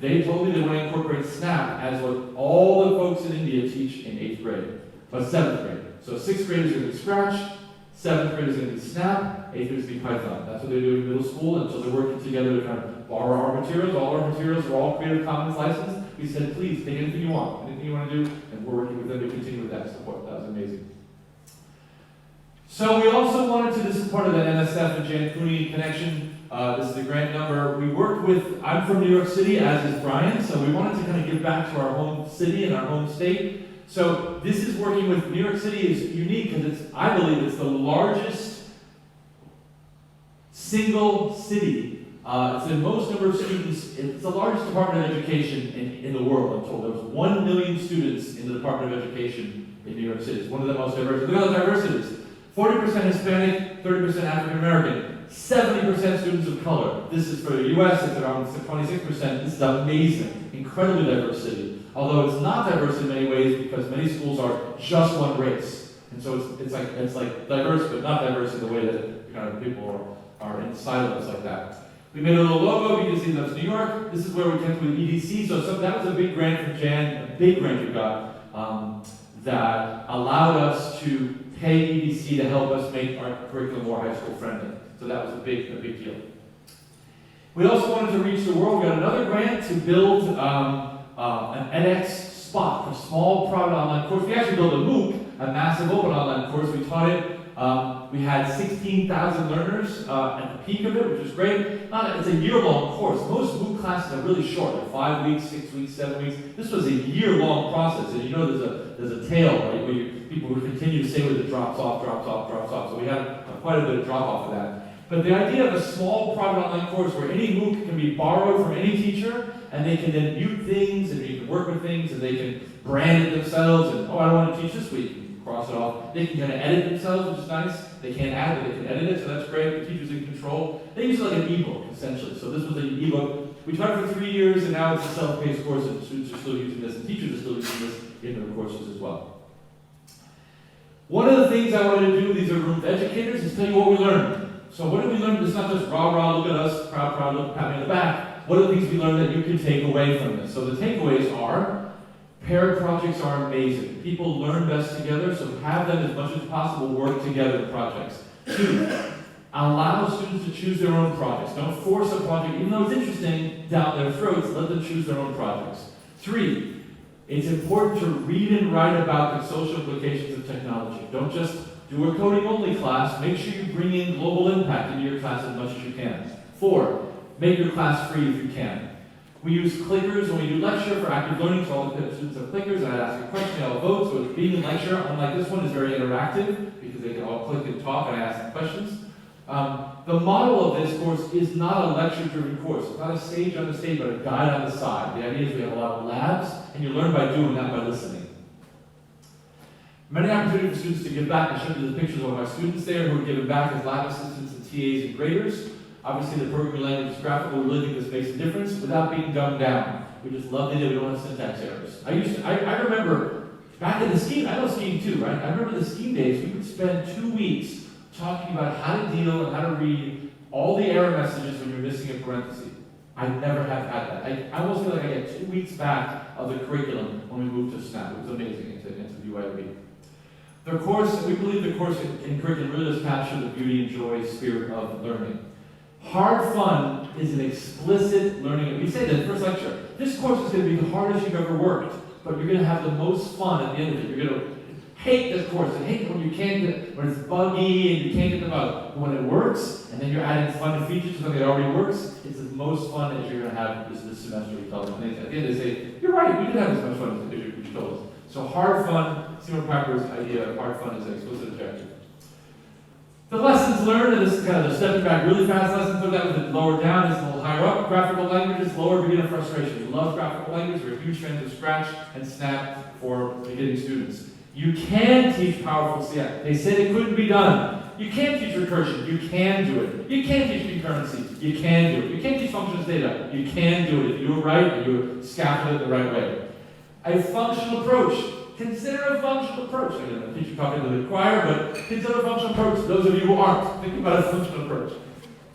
S1: they told me they want to incorporate SNAP as what all the folks in India teach in 8th grade, but 7th grade. So 6th graders are going to be Scratch, 7th graders are going to be SNAP, 8th graders are going to be Python. That's what they're doing in middle school, and so they're working together to kind of borrow our materials. All our materials are all Creative Commons licensed. We said, please, take anything you want to do, and we're working with them to continue with that support. That was amazing. So we also wanted to, this is part of the NSF and Jan Cooney connection. This is the grant number. We worked with, I'm from New York City, as is Brian, so we wanted to kind of give back to our home city and our home state. So this is working with, New York City is unique because I believe it's the largest single city. It's the most number of students, it's the largest Department of Education in the world, I'm told. There was 1 million students in the Department of Education in New York City. It's one of the most diverse. Look at how diverse it is. 40% Hispanic, 30% African American. 70% students of color. This is for the US, it's around 26%. This is amazing, incredibly diverse city. Although it's not diverse in many ways because many schools are just one race. And so it's like diverse, but not diverse in the way that kind of people are in silos like that. We made a little logo, you can see that's New York. This is where we came with EDC. So that was a big grant from Jan, a big grant we got that allowed us to pay EDC to help us make our curriculum more high school friendly. So that was a big deal. We also wanted to reach the world. We got another grant to build an edX Spot, a small private online course. We actually built a MOOC, a massive open online course. We taught it. We had 16,000 learners at the peak of it, which was great. It's a year-long course. Most MOOC classes are really short, like 5 weeks, 6 weeks, 7 weeks. This was a year-long process, and you know there's a tail, right, where people would continue to say where it drops off. So we had quite a bit of drop-off of that. But the idea of a small private online course where any MOOC can be borrowed from any teacher, and they can then mute things, and you can work with things, and they can brand it themselves, and I don't want to teach this week. Cross it off. They can kind of edit themselves, which is nice. They can't add it, they can edit it, so that's great. The teacher's in control. They use it like an ebook, essentially. So this was an ebook. We taught it for 3 years, and now it's a self-paced course, and students are still using this, and teachers are still using this in their courses as well. One of the things I wanted to do, these are room with educators, is tell you what we learned. So what did we learn? It's not just rah, look at us, proud, look, pat me on the back. What are the things we learned that you can take away from this? So the takeaways are, paired projects are amazing. People learn best together, so have them as much as possible work together in projects. 2, allow students to choose their own projects. Don't force a project, even though it's interesting, down their throats, let them choose their own projects. 3, it's important to read and write about the social implications of technology. Don't just do a coding-only class. Make sure you bring in global impact into your class as much as you can. 4, make your class free if you can. We use clickers when we do lecture for active learning, so all the students have clickers, and I'd ask a question, I'll vote, so being in lecture, unlike this one, is very interactive, because they can all click and talk, and I ask them questions. The model of this course is not a lecture-driven course. It's not a sage on the stage, but a guide on the side. The idea is we have a lot of labs, and you learn by doing, not by listening. Many opportunities for students to give back. I showed you the pictures of my students there who are giving back as lab assistants and TAs and graders. Obviously, the programming language is graphical. We really think this makes a difference without being dumbed down. We just love the idea we don't have syntax errors. I remember back in the scheme, I know scheme too, right? I remember the scheme days, we would spend 2 weeks talking about how to deal and how to read all the error messages when you're missing a parenthesis. I never have had that. I almost feel like I get 2 weeks back of the curriculum when we moved to SNAP. It was amazing into BYOB. The course, we believe the course in curriculum really does capture the beauty and joy spirit of learning. Hard fun is an explicit learning. We say that in the first lecture. This course is going to be the hardest you've ever worked. but you're going to have the most fun at the end of it. You're going to hate this course and hate when you can't get, when it's buggy and you can't get them out. But when it works, and then you're adding fun features to something that already works, it's the most fun that you're going to have this semester. We tell them. And at the end they say, you're right, we did have as much fun as you told us. So hard fun, Seymour Papker's idea of hard fun is an explicit objective. The lessons learned, and this is kind of the stepping back really fast lesson, so that was lower down, is a little higher up. Graphical languages, lower beginner frustration. We love graphical language, we're huge fans of Scratch and Snap for beginning students. You can teach powerful CI. They said it couldn't be done. You can't teach recursion, you can do it. You can't teach concurrency, you can do it. You can't teach functions data, you can do it if you do it right and you scaffold it the right way. A functional approach. Consider a functional approach. I'm going to teach you talking to the choir, but consider a functional approach. Those of you who aren't, think about a functional approach.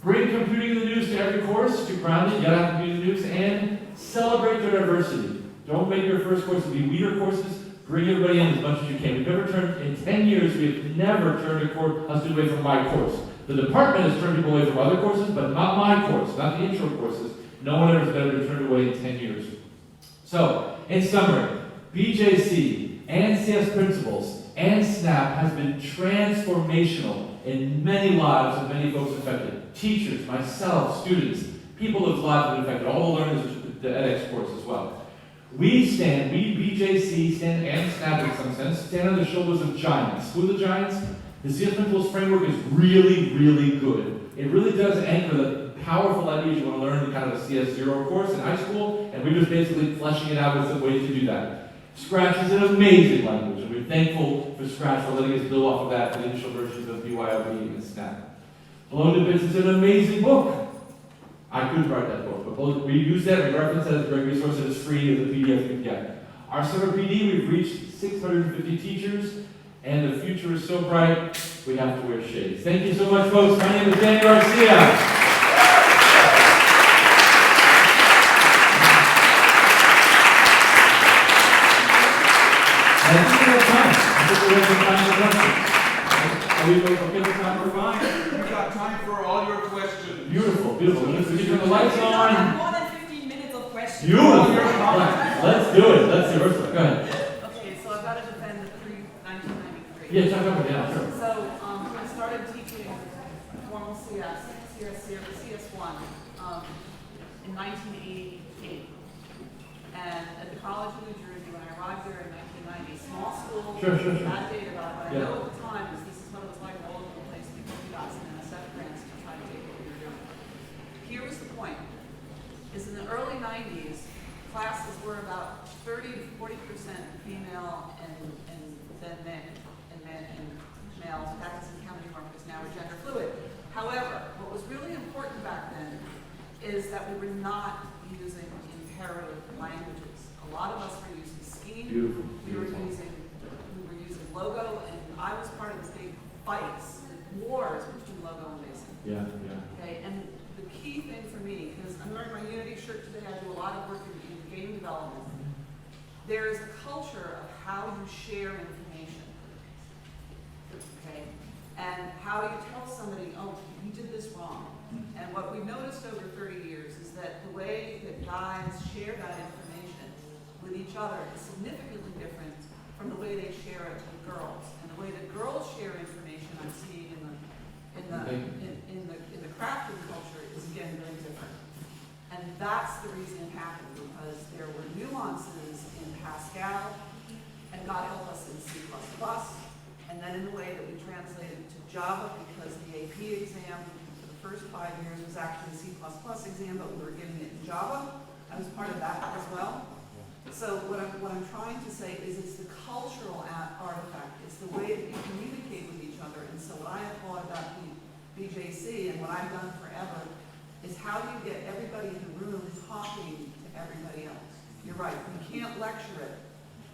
S1: Bring computing in the news to every course to ground it, yet have computing in the news, and celebrate their diversity. Don't make your first courses be leader courses. Bring everybody in as much as you can. We've never turned, in 10 years, we have never turned a student away from my course. The department has turned people away from other courses, but not my course, not the intro courses. No one ever has been turned away in 10 years. So, in summary, BJC and CS Principles and SNAP has been transformational in many lives of many folks affected. Teachers, myself, students, people whose lives have been affected, all the learners of the edX course as well. We BJC and SNAP in some sense, stand on the shoulders of giants. Who are the giants? The CS Principles framework is really, really good. It really does anchor the powerful ideas you want to learn in kind of a CS0 course in high school, and we're just basically fleshing it out with some ways to do that. Scratch is an amazing language, and we're thankful for Scratch for letting us build off of that for the initial versions of BYOB and SNAP. Blown to Bits is an amazing book. I couldn't write that book, but we use that, we reference that as a great resource, and it's free as a PDF you can get. Our summer PD, we've reached 650 teachers, and the future is so bright, we have to wear shades. Thank you so much, folks. My name is Dan Garcia. And I think we have time. I think we have some time for questions. Are we okay with time for fine?
S11: We've got time for all your questions.
S1: Beautiful, beautiful. We turn the lights on.
S12: More than 15 minutes of questions.
S1: Beautiful. Let's do it. Let's see. Ursula, go ahead.
S12: Okay, so I've got to defend the pre-1993.
S1: Yeah, talk about it. Yeah, sure.
S12: So I started teaching formal CS1 in 1988. And at the College of New Jersey, when I arrived there in 1990, small school,
S1: Sure.
S12: bad data about it, but I know at the time this is what it was like all over the place because we got some NSF grants to try to take what we were doing. Here was the point, is in the early 90s, classes were about 30 to 40% female and then men, and males, practicing county markers now are gender fluid. However, what was really important back then is that we were not using imperative languages. A lot of us were using scheme.
S1: Beautiful.
S12: We were using logo, and I was part of the big fights, wars between logo and basic.
S1: Yeah.
S12: Okay, and the key thing for me, because I'm wearing my Unity shirt today, I do a lot of work in game development. There is a culture of how you share information. Okay, and how you tell somebody, oh, you did this wrong. And what we've noticed over 30 years is that the way that guys share that information with each other is significantly different from the way they share it with girls. And the way that girls share information I'm seeing in the crafting culture is again very different. And that's the reason it happened, because there were nuances in Pascal, and God help us in C++, and then in the way that we translated to Java, because the AP exam for the first 5 years was actually a C++ exam, but we were giving it in Java. I was part of that as well. So what I'm trying to say is it's the cultural artifact. It's the way that you communicate with each other. And so what I applaud about BJC and what I've done forever is how do you get everybody in the room talking to everybody else? You're right, we can't lecture it.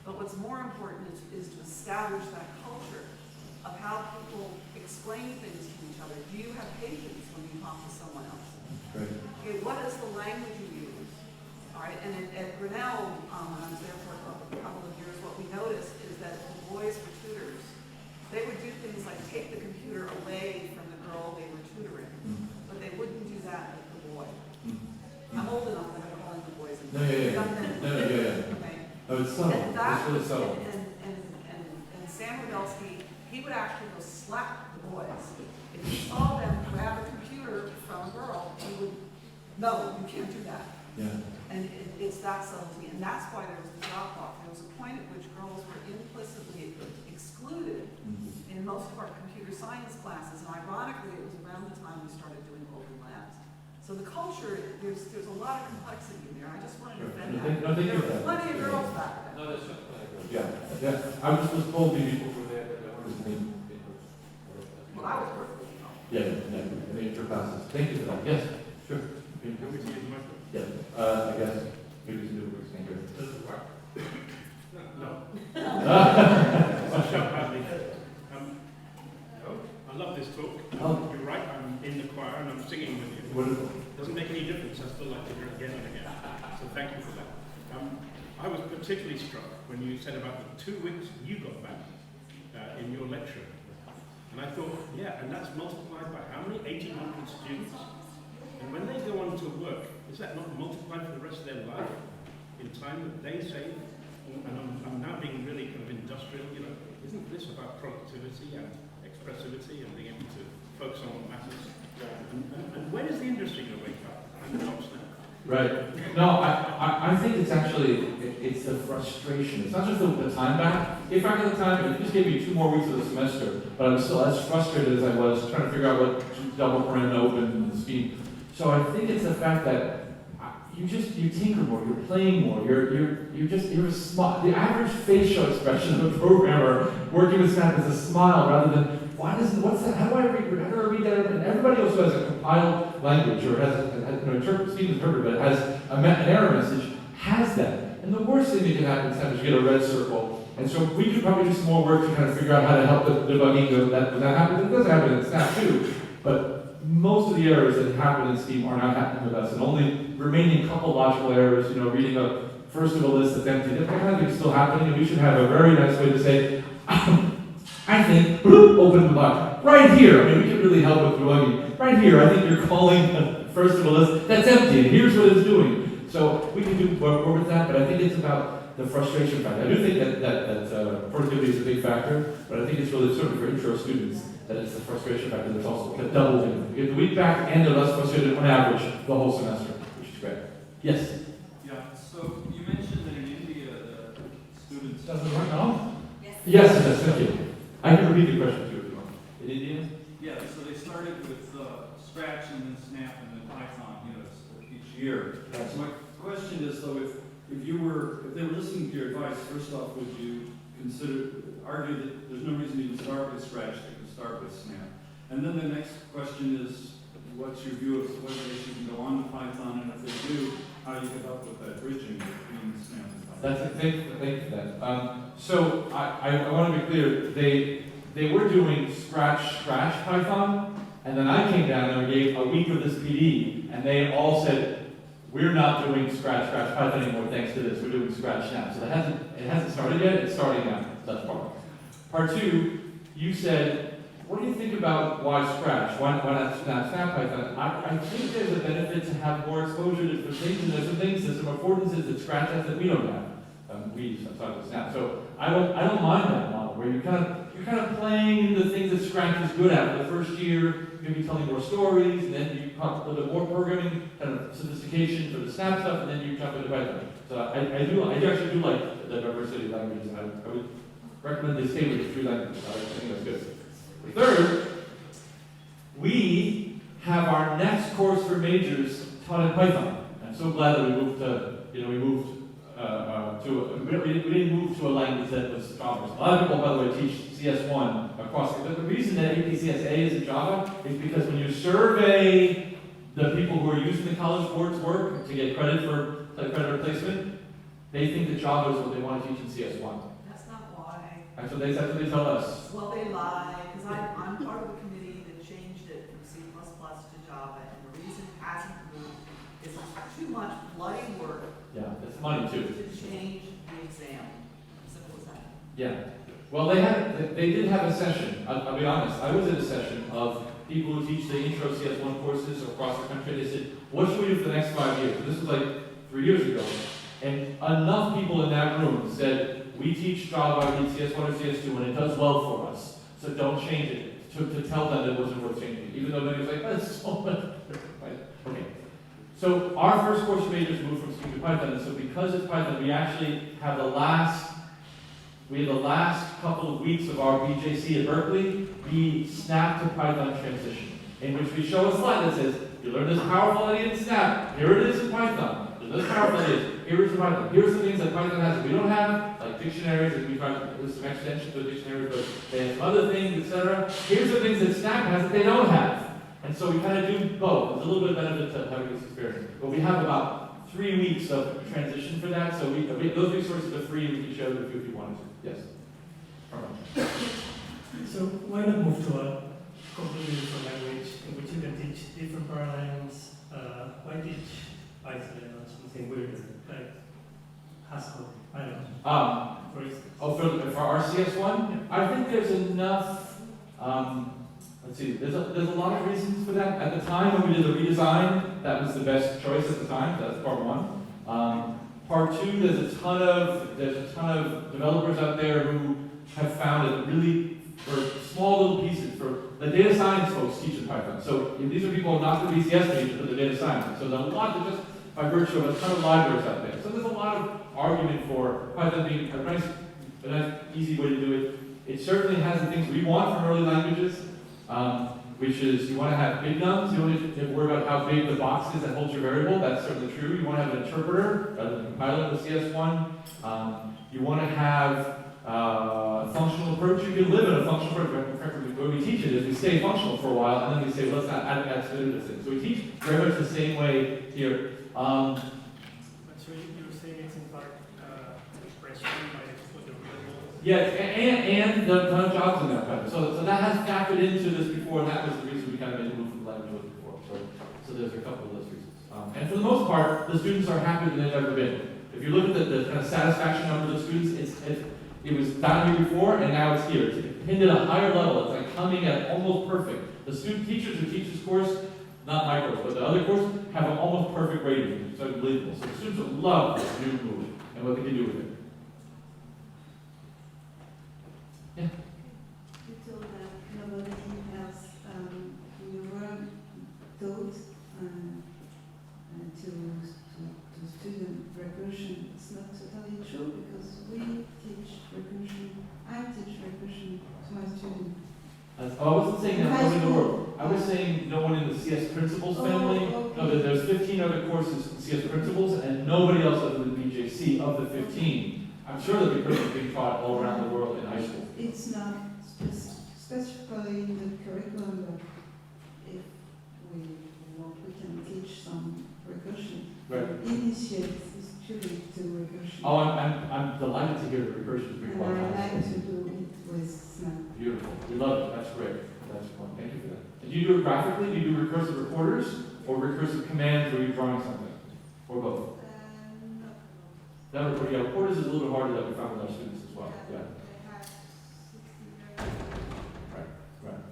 S12: But what's more important is to establish that culture of how people explain things to each other. Do you have patience when you talk to someone else?
S1: Great.
S12: Okay, what is the language you use? All right, and at Grinnell, when I was there for a couple of years, what we noticed is that the boys were tutors. They would do things like take the computer away from the girl they were tutoring, but they wouldn't do that with the boy. I'm old enough that I'm calling the boys.
S1: No.
S12: Okay.
S1: Oh, it's subtle.
S12: And that
S1: It's really
S12: was,
S1: subtle.
S12: and Sam Rodelsky, he would actually go slap the boys. If he saw them grab a computer from a girl, he would, no, you can't do that.
S1: Yeah.
S12: And it's that subtlety, and that's why there was the drop off. There was a point at which girls were implicitly excluded in most of our computer science classes, and ironically, it was around the time we started doing open labs. So the culture, there's a lot of complexity in there. I just wanted to defend that.
S1: No, thank you
S12: There
S1: for
S12: were
S1: that.
S12: plenty of girls back then.
S1: No, that's not. Yeah, yeah. I was told people were there, but I wanted to think.
S12: Well, I was perfectly young.
S1: Yeah, I mean, your classes. Thank you for that. Yes, sure. Yeah, I guess maybe we can do a quick thing here.
S11: Does it work? No. I love this talk.
S1: Oh.
S11: You're right, I'm in the choir and I'm singing with you.
S1: Wonderful.
S11: Doesn't make any difference, I still like to hear it again and again. So thank you for that. I was particularly struck when you said about the 2 weeks you got back in your lecture. And I thought, yeah, and that's multiplied by how many? 1,800 students? And when they go on to work, is that not multiplied for the rest of their life in time that they save? And I'm now being really kind of industrial, you know, isn't this about productivity and expressivity and being able to focus on what matters? And when is the industry going to wake up and the jobs now?
S1: Right. No, I think it's actually, it's the frustration. It's not just the time back. If I got the time, it just gave me 2 more weeks of the semester, but I was still as frustrated as I was trying to figure out what double paren open and the scheme. So I think it's the fact that you tinker more, you're playing more, you're smart. The average facial expression of a programmer working with Snap is a smile rather than, what's that, how do I read that? And everybody also has a compiled language or has interpreter, but has an error message, has that. And the worst thing that can happen is you get a red circle. And so we could probably do some more work to kind of figure out how to help the debugging when that happens. It does happen in Snap too, but most of the errors that happen in Scheme are not happening with us, and only remaining couple logical errors, reading a first of a list that's empty, that kind of thing is still happening, and we should have a very nice way to say, I think, open the button. Right here, I mean, we can really help with debugging. Right here, I think you're calling the first of a list that's empty, and here's what it's doing. So we can do more with that, but I think it's about the frustration factor. I do think that productivity is a big factor, but I think it's really sort of for intro students that it's the frustration factor that's also a double thing. You get the week back and they're less frustrated on average the whole semester, which is great. Yes?
S13: Yeah, so you mentioned that in India, the students...
S1: Does it work now? Yes, thank you. I can repeat the question too if you want. In India?
S13: Yeah, so they started with Scratch and then Snap and then Python, each year.
S1: Right.
S13: So my question is, though, if they were listening to your advice, first off, would you argue that there's no reason to even start with Scratch, they could start with Snap? And then the next question is, what's your view of whether they should go on to Python, and if they do, how you could help with that bridging between Snap and Python?
S1: Thank you for that. So I want to be clear, they were doing Scratch Python, and then I came down and I gave a week of this PD, and they all said, we're not doing Scratch Python anymore thanks to this, we're doing Scratch now. So it hasn't started yet, it's starting now. That's part one. Part two, you said, what do you think about why Scratch? Why not Snap Python? I think there's a benefit to have more exposure to different things, and there's some things, there's some affordances that Scratch has that we don't have. I'm talking about Snap. So I don't mind that model where you're kind of playing the things that Scratch is good at. For the first year, maybe telling more stories, and then you talk a little bit more programming, kind of sophistication for the Snap stuff, and then you jump into Python. So I actually do like the diversity of languages. I would recommend they stay with the 3 languages. I think that's good. The third, we have our next course for majors taught in Python. I'm so glad that we moved we didn't move to a language that was Java. A lot of people, by the way, teach CS1 across. The reason that APCSA is in Java is because when you survey the people who are using the College Board's work to get credit for credit replacement, they think that Java is what they want to teach in CS1.
S12: That's not why.
S1: That's what they tell us.
S12: Well, they lie, because I'm part of the committee that changed it from C++ to Java, and the reason it hasn't moved is it's too much bloody work.
S1: Yeah, it's money too.
S12: To change the exam. Simple as that.
S1: Yeah. Well, they did have a session. I'll be honest. I was at a session of people who teach the intro CS1 courses across the country. They said, "What should we do for the next 5 years?" This was like 3 years ago. And enough people in that room said, we teach Java in CS1 or CS2 and it does well for us, so don't change it, to tell them that it wasn't worth changing, even though many was like, that's so much better. Right? Okay. So our first course majors moved from Scheme to Python, and so because it's Python, we actually have the last couple of weeks of our BJC at Berkeley be Snap to Python transition, in which we show a slide that says, you learn this powerful idea in Snap, here it is in Python. This powerful idea, here is the Python. Here's the things that Python has that we don't have, like dictionaries, and we try to, there's some extensions to dictionaries, but they have some other things, etc. Here's the things that Snap has that they don't have. And so we kind of do both. There's a little bit of benefit to having this experience. But we have about 3 weeks of transition for that, so those resources are free and we can share them if you wanted to. Yes?
S14: So why not move to a completely different language in which you can teach different paradigms? Why teach Python or something weirder, like Haskell? I don't know. For instance.
S1: For our CS1? I think there's enough, let's see, there's a lot of reasons for that. At the time when we did the redesign, that was the best choice at the time. That's part one. Part two, there's a ton of developers out there who have found it really, for small little pieces, for the data science folks teach in Python. So these are people not the BCS teachers, but the data science. So there's a lot that just by virtue of a ton of libraries out there. So there's a lot of argument for Python being a nice, easy way to do it. It certainly has the things we want from early languages, which is you want to have big nums, you don't need to worry about how big the box is that holds your variable. That's certainly true. You want to have an interpreter rather than a compiler with CS1. You want to have a functional approach. You can live in a functional approach. Where we teach it is we stay functional for a while, and then we say, well, let's not add spinner to things. So we teach very much the same way here.
S14: But so you're saying it's in part expression by the variable?
S1: Yes, and there are a ton of jobs in that pattern. So that has factored into this before, and that was the reason we kind of made the move from the language before. So there's a couple of those reasons. And for the most part, the students are happier than they've ever been. If you look at the kind of satisfaction number of the students, it was down here before, and now it's here. It's pinned at a higher level. It's like coming at almost perfect. The student teachers who teach this course, not my course, but the other course, have an almost perfect rating. It's unbelievable. So the students love this new move and what they can do with it. Yeah.
S15: You told that nobody else, you were taught to student recursion. It's not totally true because we teach recursion. I teach recursion to my students.
S1: I wasn't saying that nobody in the world. I was saying no one in the CS Principles family.
S15: Okay.
S1: No, there's 15 other courses in CS Principles, and nobody else other than BJC of the 15. I'm sure that recursion is being taught all around the world in high school.
S15: It's not specifically in the curriculum, but if we can teach some recursion.
S1: Right.
S15: Initiate the student to recursion.
S1: Oh, I'm delighted to hear that recursion is being
S15: And
S1: taught in
S15: I
S1: high
S15: like
S1: school.
S15: to do it with Snap.
S1: Beautiful. We love it. That's great. That's fun. Thank you for that. And do you do it graphically? Do you do recursive recorders or recursive commands where you're drawing something? Or both?
S15: No.
S1: Yeah, recorders is a little harder that we found with our students as well. Yeah. Right.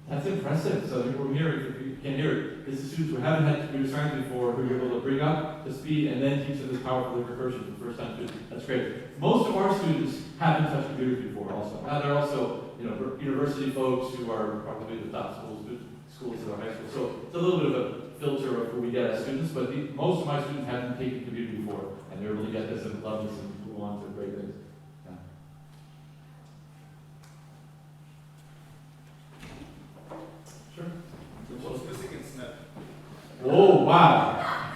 S1: That's impressive. So we're hearing, if you can hear it, this is students who haven't had computer science before who you're able to bring up to speed and then teach them this powerful recursion for the first time. That's great. Most of our students haven't touched computers before also. Now they're also, university folks who are probably the top schools in our high school. So it's a little bit of a filter of who we get as students, but most of my students haven't taken computer before, and they really get this and love this and move on to great things. Yeah. Sure.
S16: What's missing in Snap?
S1: Oh, wow.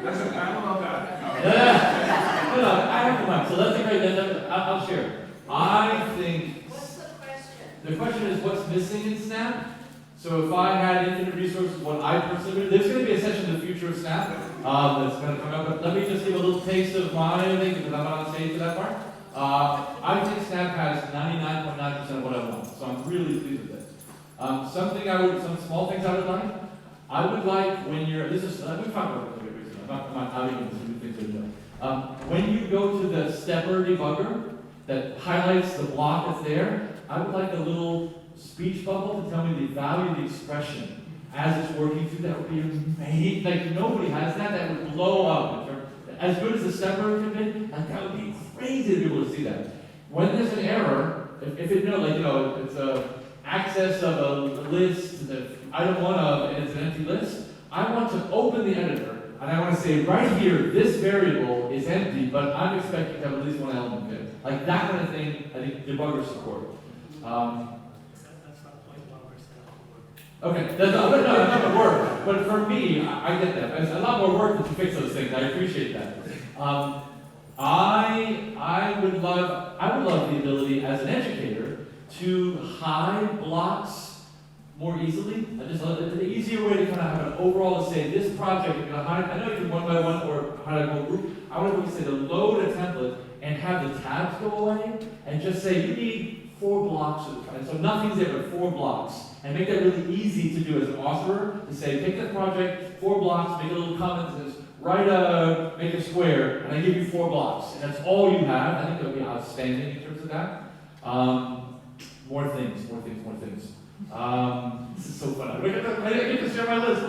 S16: That's a panel on that.
S1: Yeah. No, I have the mic, so that's a great, I'll share. I think.
S15: What's the question?
S1: The question is what's missing in Snap? So if I had infinite resources, what I personally would, there's going to be a session in the future of Snap that's going to come up, but let me just give a little taste of my thing because I'm not on stage for that part. I think Snap has 99.9% of what I want, so I'm really pleased with this. Some small things I would like when you're, we've talked about this recently, I'm not outing you, some new things that you know. When you go to the stepper debugger that highlights the block that's there, I would like a little speech bubble to tell me the value of the expression as it's working through, that would be amazing. Like, nobody has that. That would blow up. As good as the stepper can be, like, that would be crazy to be able to see that. When there's an error, if it, it's a access of a list, item 1 of, and it's an empty list, I want to open the editor, and I want to say, right here, this variable is empty, but I'm expecting to have at least one element there. Like that kind of thing, I think debuggers support.
S14: That's not 0.1% of the work.
S1: Okay, that's not going to work. But for me, I get that. It's a lot more work to fix those things. I appreciate that. I would love the ability as an educator to hide blocks more easily. Just an easier way to kind of have an overall to say this project, you're going to hide. I know you can one by one or hide a whole group. I would say to load a template and have the tabs go away and just say you need 4 blocks of the, and so nothing's there but 4 blocks. And make that really easy to do as an authorer, to say, pick that project, 4 blocks, make a little comment that says, make a square, and I give you 4 blocks. And that's all you have. I think that would be outstanding in terms of that. More things. This is so fun. I get to share my list.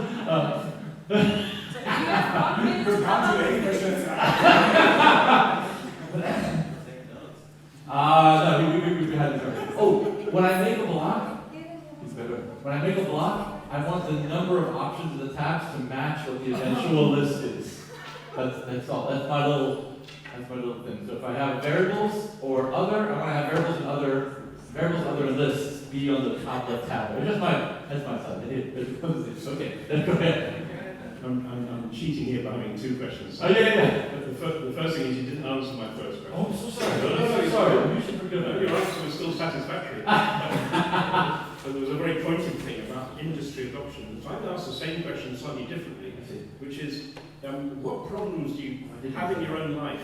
S1: No, we had this already. Oh, when I make a block, when I make a block, I want the number of options in the tabs to match what the eventual list is. That's all. That's my little thing. So if I have variables or other, I want to have variables other lists be on the top left tab. That's my side. Okay, then go ahead.
S11: I'm cheating here by having 2 questions.
S1: Oh, yeah.
S11: But the first thing is you didn't answer my first question.
S1: Oh, I'm so sorry. No, sorry. You should forgive me.
S11: Your answer was still satisfactory. But there was a very pointed thing about industry adoption. So I'd ask the same question slightly differently, which is, what problems do you have in your own life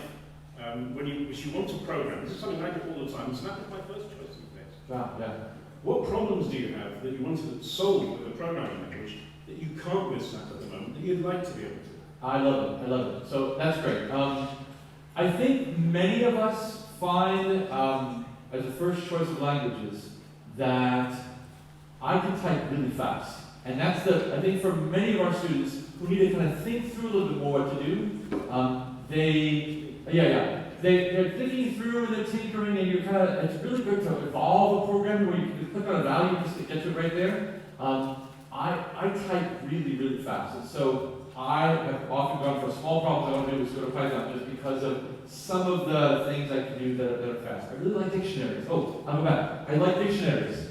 S11: which you want to program? This is something I do all the time. Snap is my first choice in the case.
S1: Yeah.
S11: What problems do you have that you want to solve with a programming language that you can't with Snap at the moment that you'd like to be able to?
S1: I love it. So that's great. I think many of us find, as a first choice of languages, that I can type really fast. And that's I think for many of our students who need to kind of think through a little bit more what to do, they're thinking through and they're tinkering, and it's really good to evolve a program where you can click on a value just to get to it right there. I type really, really fast. And so I have often gone for small problems I want to do with sort of Python just because of some of the things I can do that are fast. I really like dictionaries. Oh, I'll go back. I like dictionaries.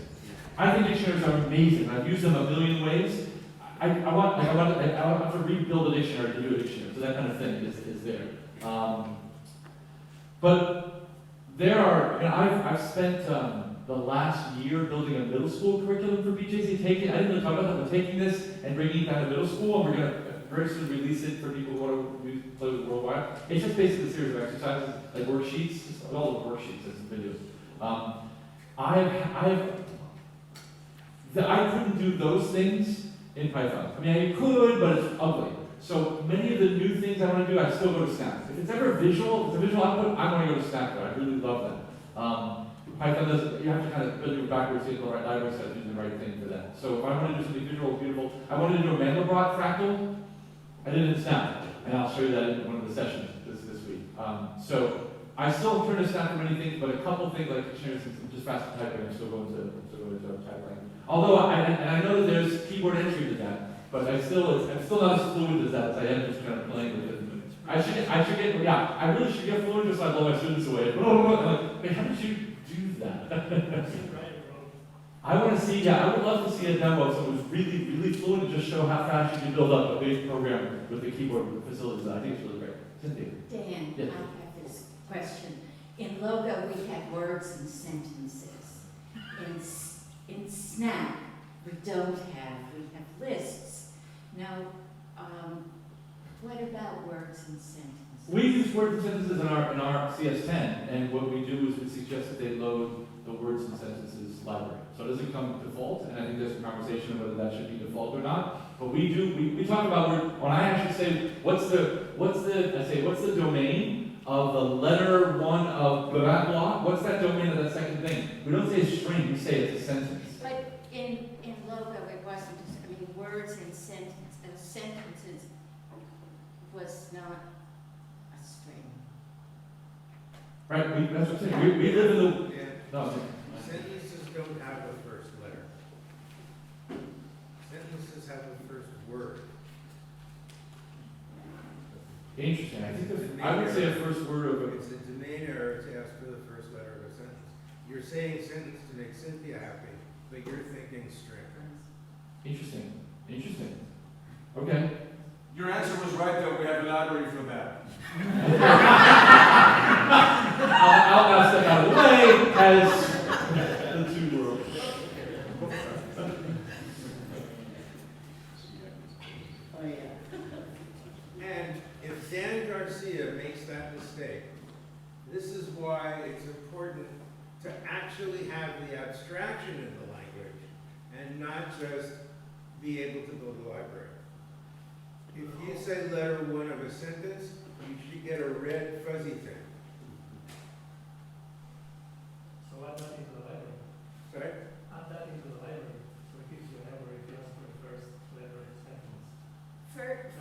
S1: I think dictionaries are amazing. I've used them a million ways. I want to rebuild a dictionary to do a dictionary. So that kind of thing is there. But there are, I've spent the last year building a middle school curriculum for BJC. I didn't really talk about that, but taking this and bringing it down to middle school, and we're going to very soon release it for people who want to play with it worldwide. It's just basically a series of exercises, like worksheets, just all the worksheets and some videos. I couldn't do those things in Python. I mean, I could, but it's ugly. So many of the new things I want to do, I still go to Snap. If it's ever visual, if it's a visual output, I want to go to Snap. I really love that. Python does, you have to kind of build it backwards to get the right library set, do the right thing for that. So if I want to do something visual, beautiful, I wanted to do a Mandelbrot fractal, I did it in Snap, and I'll show you that in one of the sessions this week. So I still turn to Snap for many things, but a couple things like dictionaries and just faster typing, I'm still going to type language. Although I know that there's keyboard entry to that, but I'm still not as fluid as that as I am just kind of playing with it. I really should get fluid just so I blow my students away. I'm like, how did you do that? I want to see, I would love to see a demo of someone who's really, really fluent and just show how fast you can build up a big program with the keyboard facilities. I think it's really great. Cynthia.
S17: Dan,
S1: yes.
S17: I have this question. In Logo, we have words and sentences. In Snap, we have lists. Now, what about words and sentences?
S1: We use words and sentences in our CS10, and what we do is we suggest that they load the words and sentences library. So it doesn't come default, and I think there's a conversation of whether that should be default or not. But we talk about when I actually say what's the domain of the letter 1 of that block? What's that domain of that second thing? We don't say a string, we say it's a sentence.
S17: But in Logo, it wasn't. words in sentences was not a string.
S1: Right, that's what I'm saying. We live in the. No,
S18: Sentences don't have a first letter. Sentences have a first word.
S1: Interesting. I think I would say a first word of a.
S18: It's a domain error to ask for the first letter of a sentence. You're saying sentence to make Cynthia happy, but you're thinking string.
S1: Interesting. Interesting. Okay.
S16: Your answer was right, though. We have a library for that.
S1: I'll now step out of the way as the two worlds.
S12: Oh, yeah.
S18: And if Dan Garcia makes that mistake, this is why it's important to actually have the abstraction in the language and not just be able to build a library. If you say letter one of a sentence, you should get a red fuzzy thing.
S14: So add that into the library.
S18: Sorry?
S14: Add that into the library. So it gives you a library if you ask for the first letter in a sentence.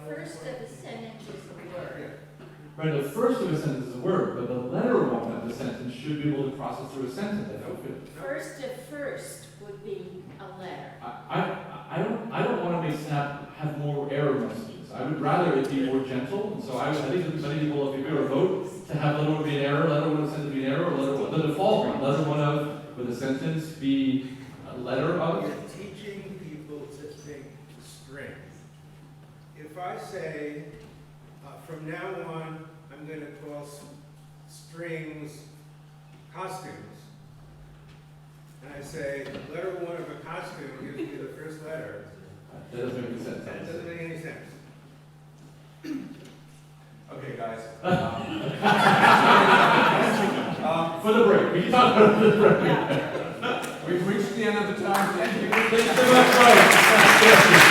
S17: First of a sentence is a word.
S1: Right, the first of a sentence is a word, but the letter one of the sentence should be able to process through a sentence. I feel.
S17: First of first would be a letter.
S1: I don't want to make Snap have more error messages. I would rather it be more gentle. And so I think that many people, if you were a vote, to have letter one be an error, letter one of a sentence be an error, or letter one, the default one, letter one of with a sentence be a letter of.
S18: You're teaching people to think strings. If I say, from now on, I'm going to call strings costumes, and I say, letter one of a costume gives me the first letter.
S1: That doesn't make any sense.
S18: That doesn't make any sense.
S16: Okay, guys.
S1: For the break. We can talk about the break.
S16: We've reached the end of the time. Thank you.
S1: Thanks so much, guys.